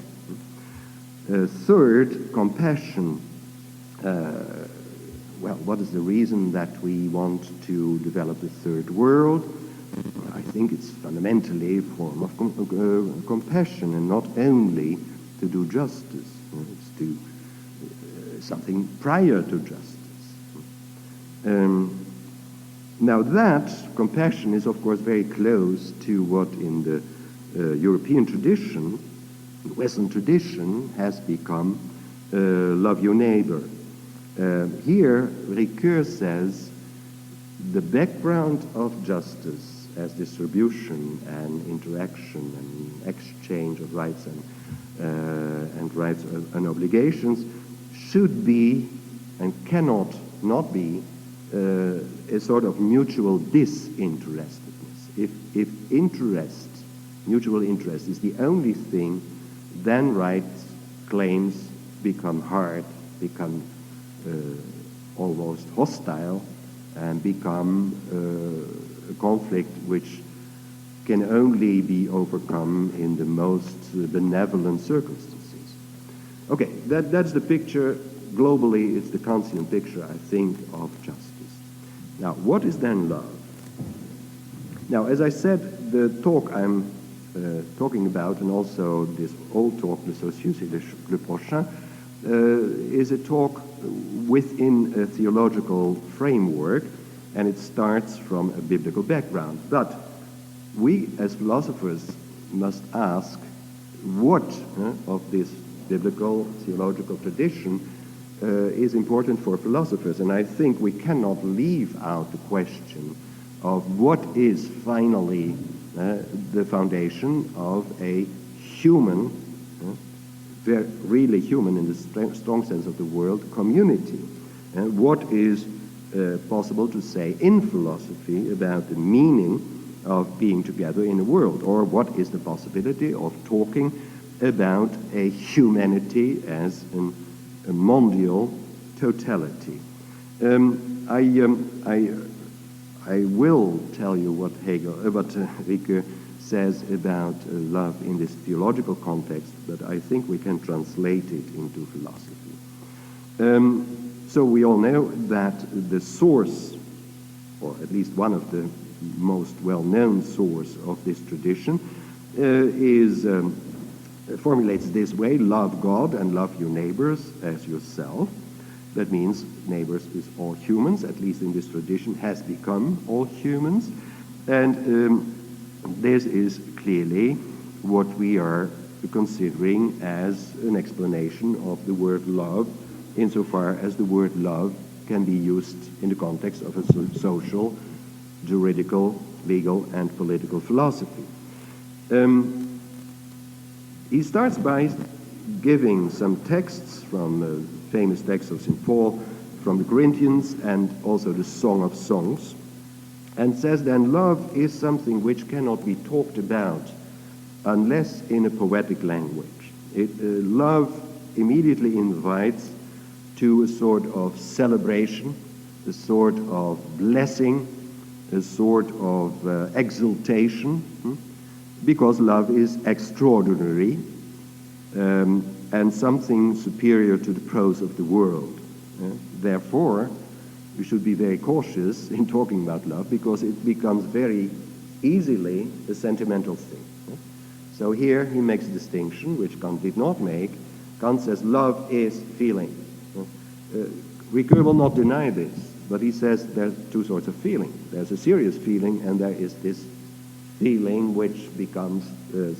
Third, compassion. Well, what is the reason that we want to develop the third world? I think it's fundamentally a form of compassion, and not only to do justice. It's to something prior to justice. Now that compassion is of course very close to what in the European tradition, the Western tradition, has become love your neighbor. Here, Ricoeur says the background of justice as distribution and interaction and exchange of rights and rights and obligations should be and cannot not be a sort of mutual disinterestedness. If mutual interest is the only thing, then rights claims become hard, become almost hostile, and become a conflict which can only be overcome in the most benevolent circumstances. Okay, that's the picture. Globally, it's the Kantian picture, I think, of justice. Now, what is then love? Now, as I said, the talk I'm talking about, and also this old talk, Le Socius et le Prochain, is a talk within a theological framework, and it starts from a biblical background. But we, as philosophers, must ask what of this biblical theological tradition is important for philosophers. And I think we cannot leave out the question of what is finally the foundation of a human, really human in the strong sense of the word, community. What is possible to say in philosophy about the meaning of being together in the world, or what is the possibility of talking about a humanity as a mondial totality. I will tell you what Ricoeur says about love in this theological context, but I think we can translate it into philosophy. So we all know that the source, or at least one of the most well-known source of this tradition, formulates this way: love God and love your neighbors as yourself. That means neighbors is all humans, at least in this tradition, has become all humans. And this is clearly what we are considering as an explanation of the word love, insofar as the word love can be used in the context of a social, juridical, legal, and political philosophy. He starts by giving some texts from famous texts of St. Paul, from the Corinthians, and also the Song of Songs, and says then love is something which cannot be talked about unless in a poetic language. Love immediately invites to a sort of celebration, a sort of blessing, a sort of exultation, because love is extraordinary and something superior to the prose of the world. Therefore, we should be very cautious in talking about love, because it becomes very easily a sentimental thing. So here he makes a distinction which Kant did not make. Kant says love is feeling. Ricoeur will not deny this, but he says there's two sorts of feeling. There's a serious feeling, and there is this feeling which becomes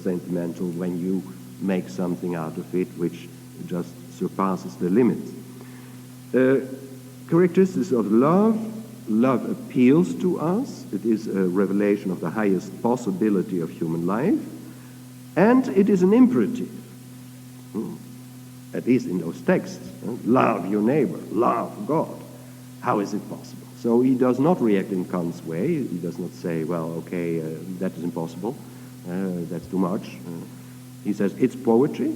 sentimental when you make something out of it which just surpasses the limits. Characteristics of love. Love appeals to us. It is a revelation of the highest possibility of human life. And it is an imperative. At least in those texts. Love your neighbor. Love God. How is it possible? So he does not react in Kant's way. He does not say, well, okay, that is impossible. That's too much. He says it's poetry.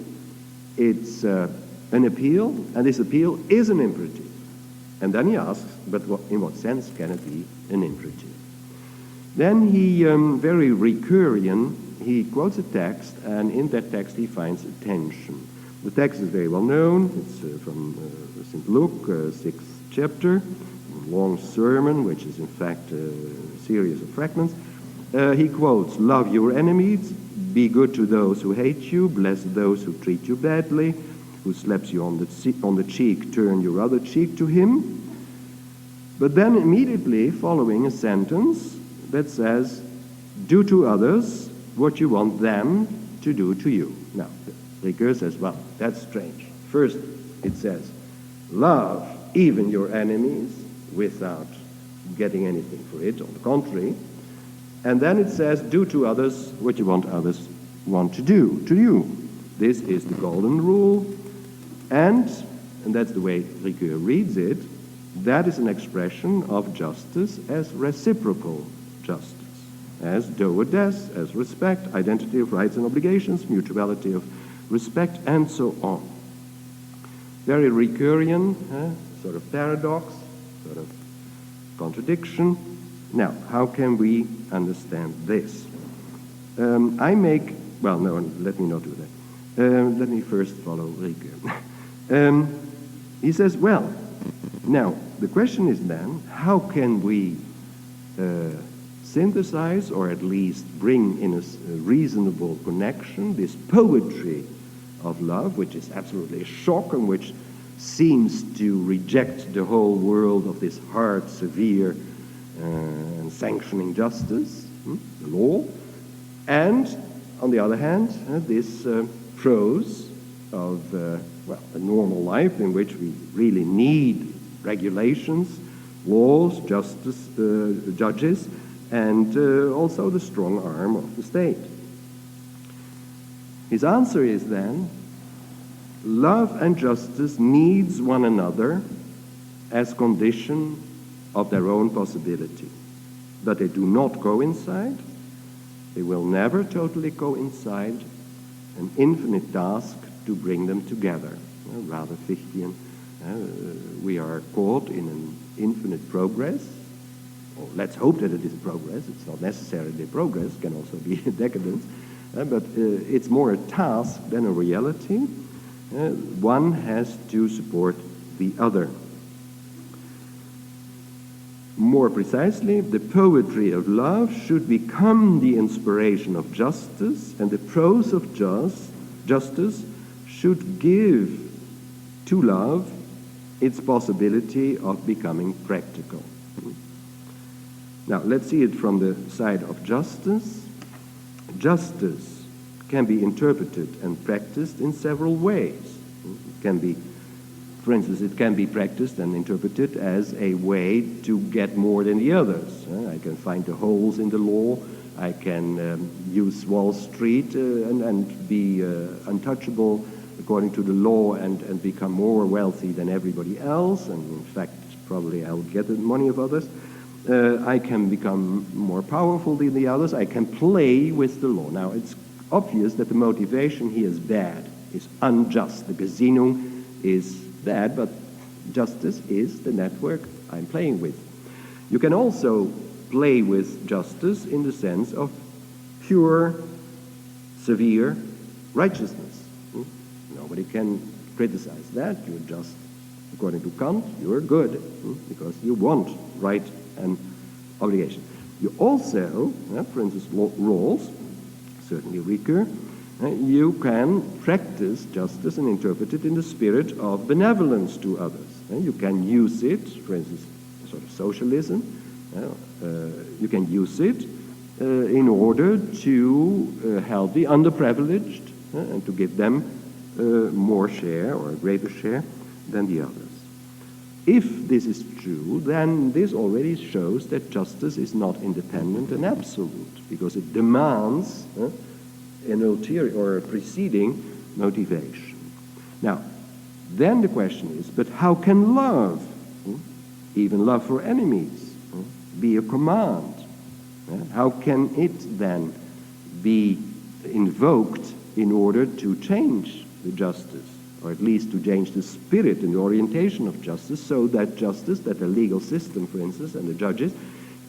It's an appeal. And this appeal is an imperative. And then he asks, but in what sense can it be an imperative? Then he, very recurring, he quotes a text, and in that text he finds a tension. The text is very well known. It's from St. Luke, 6th chapter, a long sermon, which is in fact a series of fragments. He quotes, love your enemies, be good to those who hate you, bless those who treat you badly, who slaps you on the cheek, turn your other cheek to him. But then immediately following a sentence that says, do to others what you want them to do to you. Now, Ricoeur says, well, that's strange. First, it says, love even your enemies without getting anything for it, on the contrary. And then it says, do to others what you want others want to do to you. This is the golden rule. And that's the way Ricoeur reads it, that is an expression of justice as reciprocal justice, as do or des, as respect, identity of rights and obligations, mutuality of respect, and so on. Very Ricoeurian, sort of paradox, sort of contradiction. Now, how can we understand this? Let me not do that. Let me first follow Ricoeur. He says, well, now, the question is then, how can we synthesize, or at least bring in a reasonable connection, this poetry of love, which is absolutely a shock and which seems to reject the whole world of this hard, severe, and sanctioning justice, the law, and, on the other hand, this prose of a normal life in which we really need regulations, laws, justice, judges, and also the strong arm of the state. His answer is then, love and justice needs one another as condition of their own possibility. But they do not coincide. They will never totally coincide. An infinite task to bring them together. Rather Fichtean. We are caught in an infinite progress. Or let's hope that it is a progress. It's not necessarily progress. It can also be a decadence. But it's more a task than a reality. One has to support the other. More precisely, the poetry of love should become the inspiration of justice, and the prose of justice should give to love its possibility of becoming practical. Now, let's see it from the side of justice. Justice can be interpreted and practiced in several ways. It can be, for instance, it can be practiced and interpreted as a way to get more than the others. I can find the holes in the law. I can use Wall Street and be untouchable according to the law and become more wealthy than everybody else. And in fact, probably I'll get the money of others. I can become more powerful than the others. I can play with the law. Now, it's obvious that the motivation here is bad, is unjust. The Gesinnung is bad, but justice is the network I'm playing with. You can also play with justice in the sense of pure, severe righteousness. Nobody can criticize that. You're just, according to Kant, you're good because you want right and obligation. You also, for instance, Rawls, certainly Ricoeur, you can practice justice and interpret it in the spirit of benevolence to others. You can use it, for instance, sort of socialism, you can use it in order to help the underprivileged, and to give them more share or a greater share than the others. If this is true, then this already shows that justice is not independent and absolute, because it demands an ulterior or a preceding motivation. Now, then the question is, but how can love, even love for enemies, be a command? How can it then be invoked in order to change the justice, or at least to change the spirit and the orientation of justice, so that justice, that the legal system, for instance, and the judges,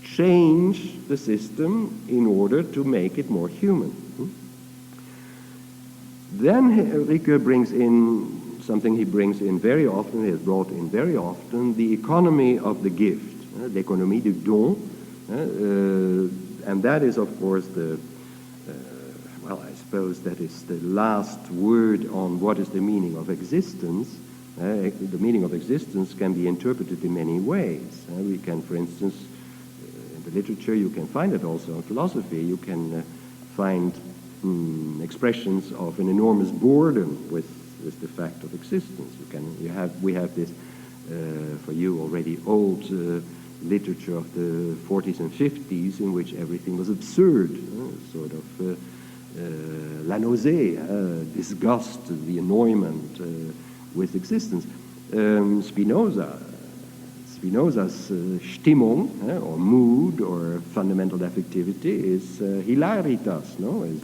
change the system in order to make it more human? Then Ricoeur brings in something he brings in very often, he has brought in very often, the economy of the gift, l'économie du don, and that is, of course, the well, I suppose that is the last word on what is the meaning of existence. The meaning of existence can be interpreted in many ways. We can, for instance, in the literature, you can find it also in philosophy. You can find expressions of an enormous boredom with the fact of existence. We have this, for you already old literature of the 40s and 50s in which everything was absurd, sort of la nausée, disgust, the annoyment with existence. Spinoza's Stimmung, or mood, or fundamental affectivity is hilaritas, no? Is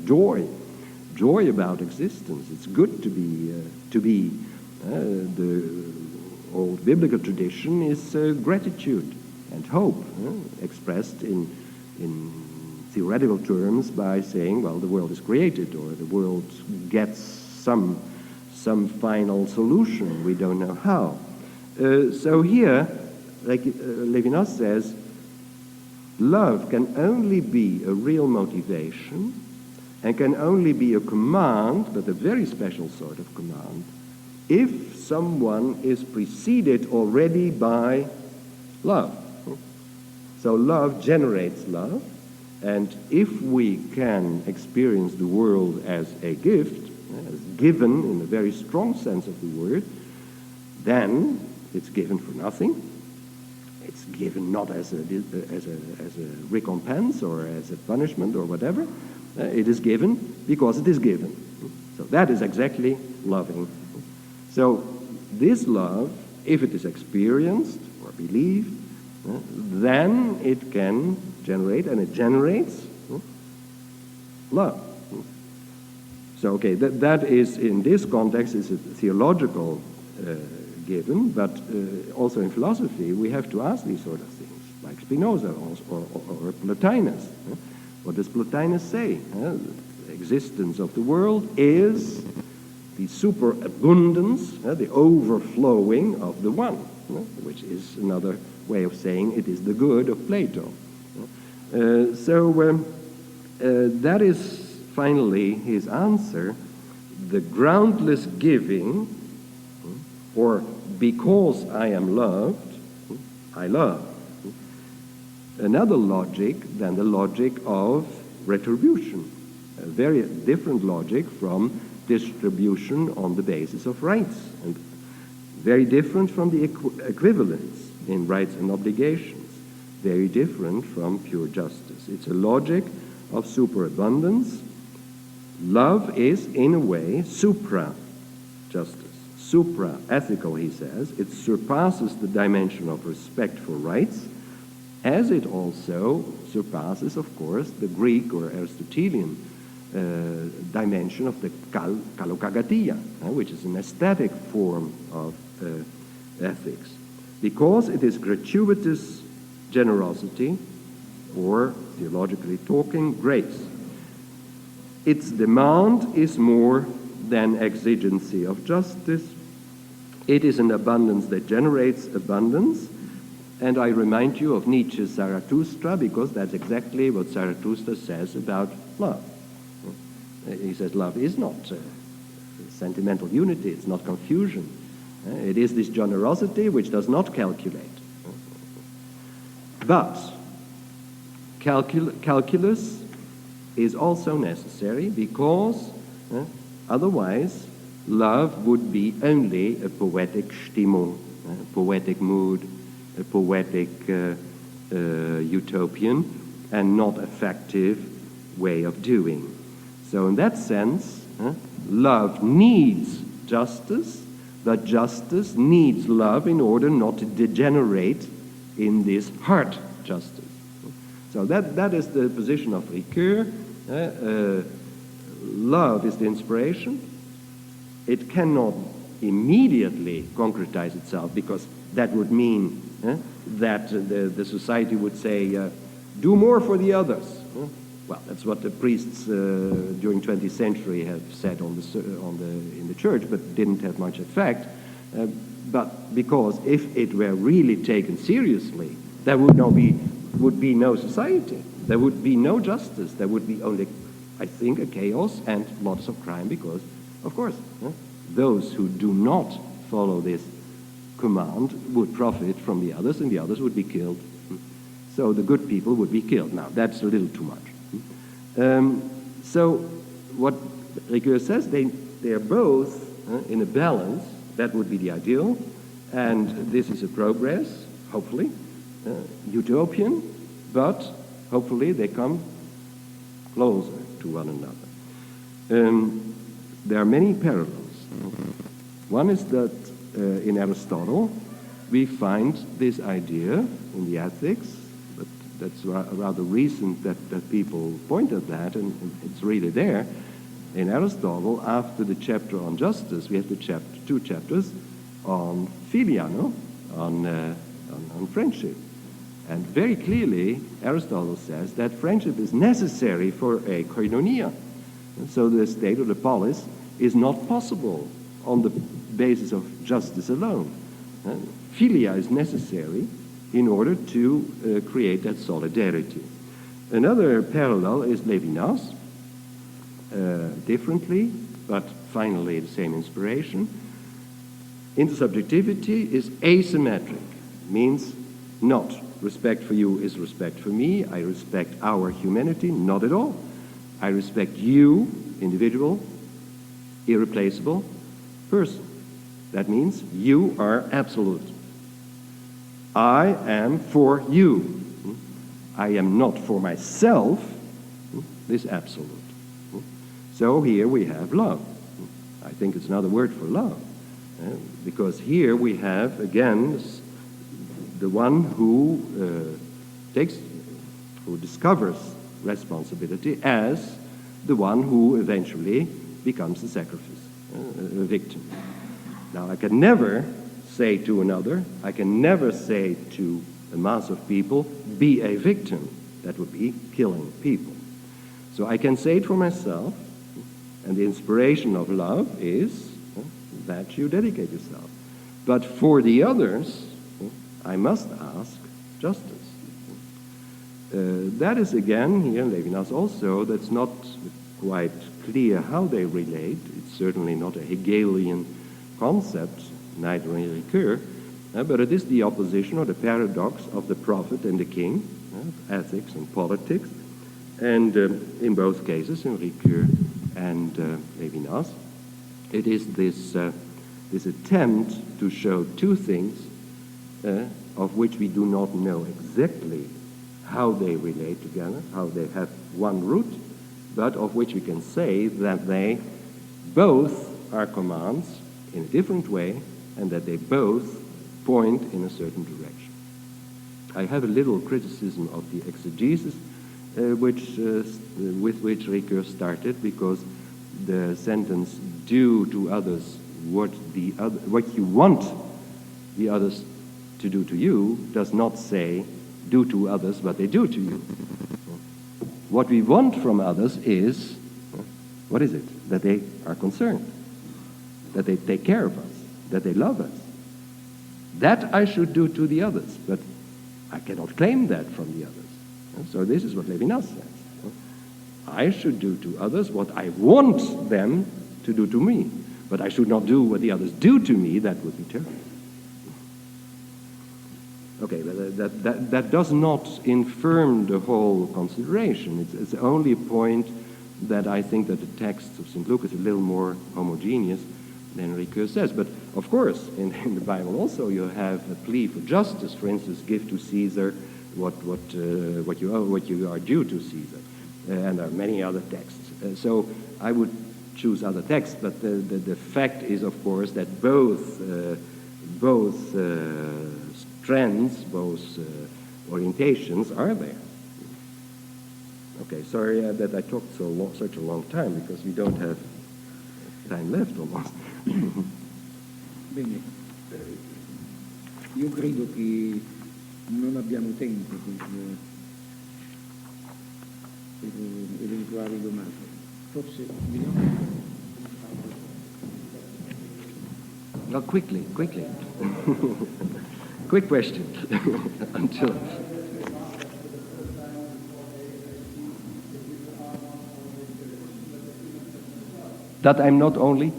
joy about existence. It's good to be. The old biblical tradition is gratitude and hope, expressed in theoretical terms by saying, well, the world is created, or the world gets some final solution. We don't know how. So here, like Levinas says, love can only be a real motivation and can only be a command, but a very special sort of command, if someone is preceded already by love. So love generates love. And if we can experience the world as a gift, as given in a very strong sense of the word, then it's given for nothing. It's given not as a recompense or as a punishment or whatever. It is given because it is given. So that is exactly loving. So this love, if it is experienced or believed, then it can generate, and it generates love. So, okay, that is, in this context, is a theological given, but also in philosophy, we have to ask these sort of things, like Spinoza or Plotinus. What does Plotinus say? The existence of the world is the superabundance, the overflowing of the one, which is another way of saying it is the good of Plato. That is finally his answer. The groundless giving, or because I am loved, I love. Another logic than the logic of retribution, a very different logic from distribution on the basis of rights, and very different from the equivalence in rights and obligations. Very different from pure justice. It's a logic of superabundance. Love is, in a way, supra-justice, supra-ethical, he says. It surpasses the dimension of respect for rights, as it also surpasses, of course, the Greek or Aristotelian dimension of the kalokagatia, which is an aesthetic form of ethics, because it is gratuitous generosity, or, theologically talking, grace. Its demand is more than exigency of justice. It is an abundance that generates abundance. And I remind you of Nietzsche's Zarathustra, because that's exactly what Zarathustra says about love. He says love is not sentimental unity, it's not confusion. It is this generosity which does not calculate. But calculus is also necessary, because Otherwise, love would be only a poetic Stimmung, a poetic mood, a poetic utopian, and not effective way of doing. So in that sense, love needs justice, but justice needs love in order not to degenerate in this heart justice. So that is the position of Ricoeur. Love is the inspiration. It cannot immediately concretize itself, because that would mean that the society would say, do more for the others. Well, that's what the priests during 20th century have said in the church, but didn't have much effect. But because if it were really taken seriously, there would be no society. There would be no justice. There would be only, I think, a chaos and lots of crime, because, of course, those who do not follow this command would profit from the others, and the others would be killed. So the good people would be killed. Now, that's a little too much. So what Ricoeur says, they are both in a balance. That would be the ideal. And this is a progress, hopefully, utopian, but hopefully they come closer to one another. There are many parallels. One is that in Aristotle we find this idea in the Ethics, but that's rather recent that people point at that, and it's really there. In Aristotle, after the chapter on justice, we have the two chapters on philia, on friendship. And very clearly, Aristotle says that friendship is necessary for a koinonia. And so the state or the polis is not possible on the basis of justice alone. Philia is necessary in order to create that solidarity. Another parallel is Levinas, differently, but finally the same inspiration. Intersubjectivity is asymmetric, means not respect for you is respect for me. I respect our humanity, not at all. I respect you, individual, irreplaceable person. That means you are absolute. I am for you. I am not for myself, this absolute. So here we have love. I think it's another word for love. Because here we have, again, the one who discovers responsibility as the one who eventually becomes the sacrifice, a victim. Now, I can never say to another, I can never say to a mass of people, be a victim. That would be killing people. So I can say it for myself, and the inspiration of love is that you dedicate yourself. But for the others, I must ask justice. That is, again, here in Levinas also, that's not quite clear how they relate. It's certainly not a Hegelian concept, neither in Ricoeur, but it is the opposition or the paradox of the prophet and the king, ethics and politics. And in both cases, in Ricoeur and Levinas, it is this attempt to show two things of which we do not know exactly how they relate together, how they have one root, but of which we can say that they both are commands in a different way, and that they both point in a certain direction. I have a little criticism of the exegesis with which Ricoeur started, because the sentence "do to others what you want the others to do to you" does not say do to others what they do to you. What we want from others is, what is it? That they are concerned, that they take care of us, that they love us. That I should do to the others, but I cannot claim that from the others. So this is what Levinas says. I should do to others what I want them to do to me, but I should not do what the others do to me. That would be terrible. Okay, that does not infirm the whole consideration. It's only a point that I think that the text of St. Luke is a little more homogeneous than Ricoeur says. But of course, in the Bible also you have a plea for justice. For instance, give to Caesar what you are due to Caesar, and there are many other texts. So I would choose other texts, but the fact is, of course, that both trends, both orientations are there. Okay, sorry that I talked such a long time, because we don't have time left almost. Bene, io credo che non abbiamo tempo per eventuali domande. Forse vediamo. Well, quickly. Quick question. Until. That I'm not only.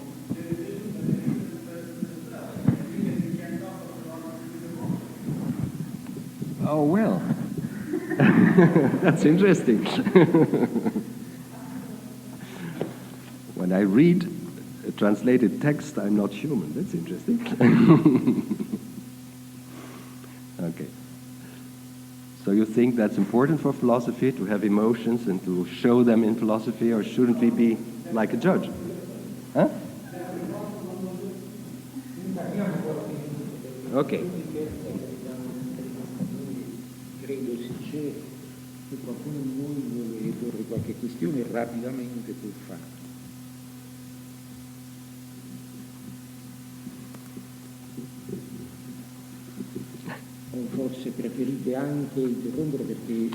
Oh, well. That's interesting. When I read a translated text, I'm not human. That's interesting. Okay. So you think that's important for philosophy, to have emotions and to show them in philosophy, or shouldn't we be like a judge? Huh? Okay. Credo se qualcuno di voi vuole porre qualche questione rapidamente può farlo. O forse preferite anche interrompere, perché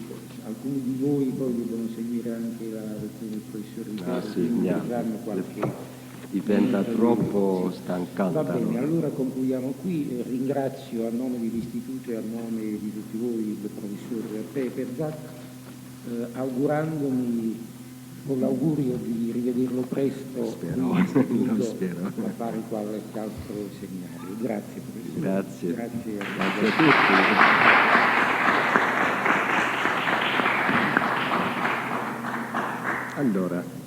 alcuni di voi poi devono seguire anche la lezione del professor Ricardo, quindi avranno qualche... Diventa troppo stancante. Va bene, allora concludiamo qui. Ringrazio a nome dell'Istituto e a nome di tutti voi il professor Peperzak, augurandomi con l'augurio di rivederlo presto Spero. a fare qualche altro seminario. Grazie professore. Grazie a tutti. Allora.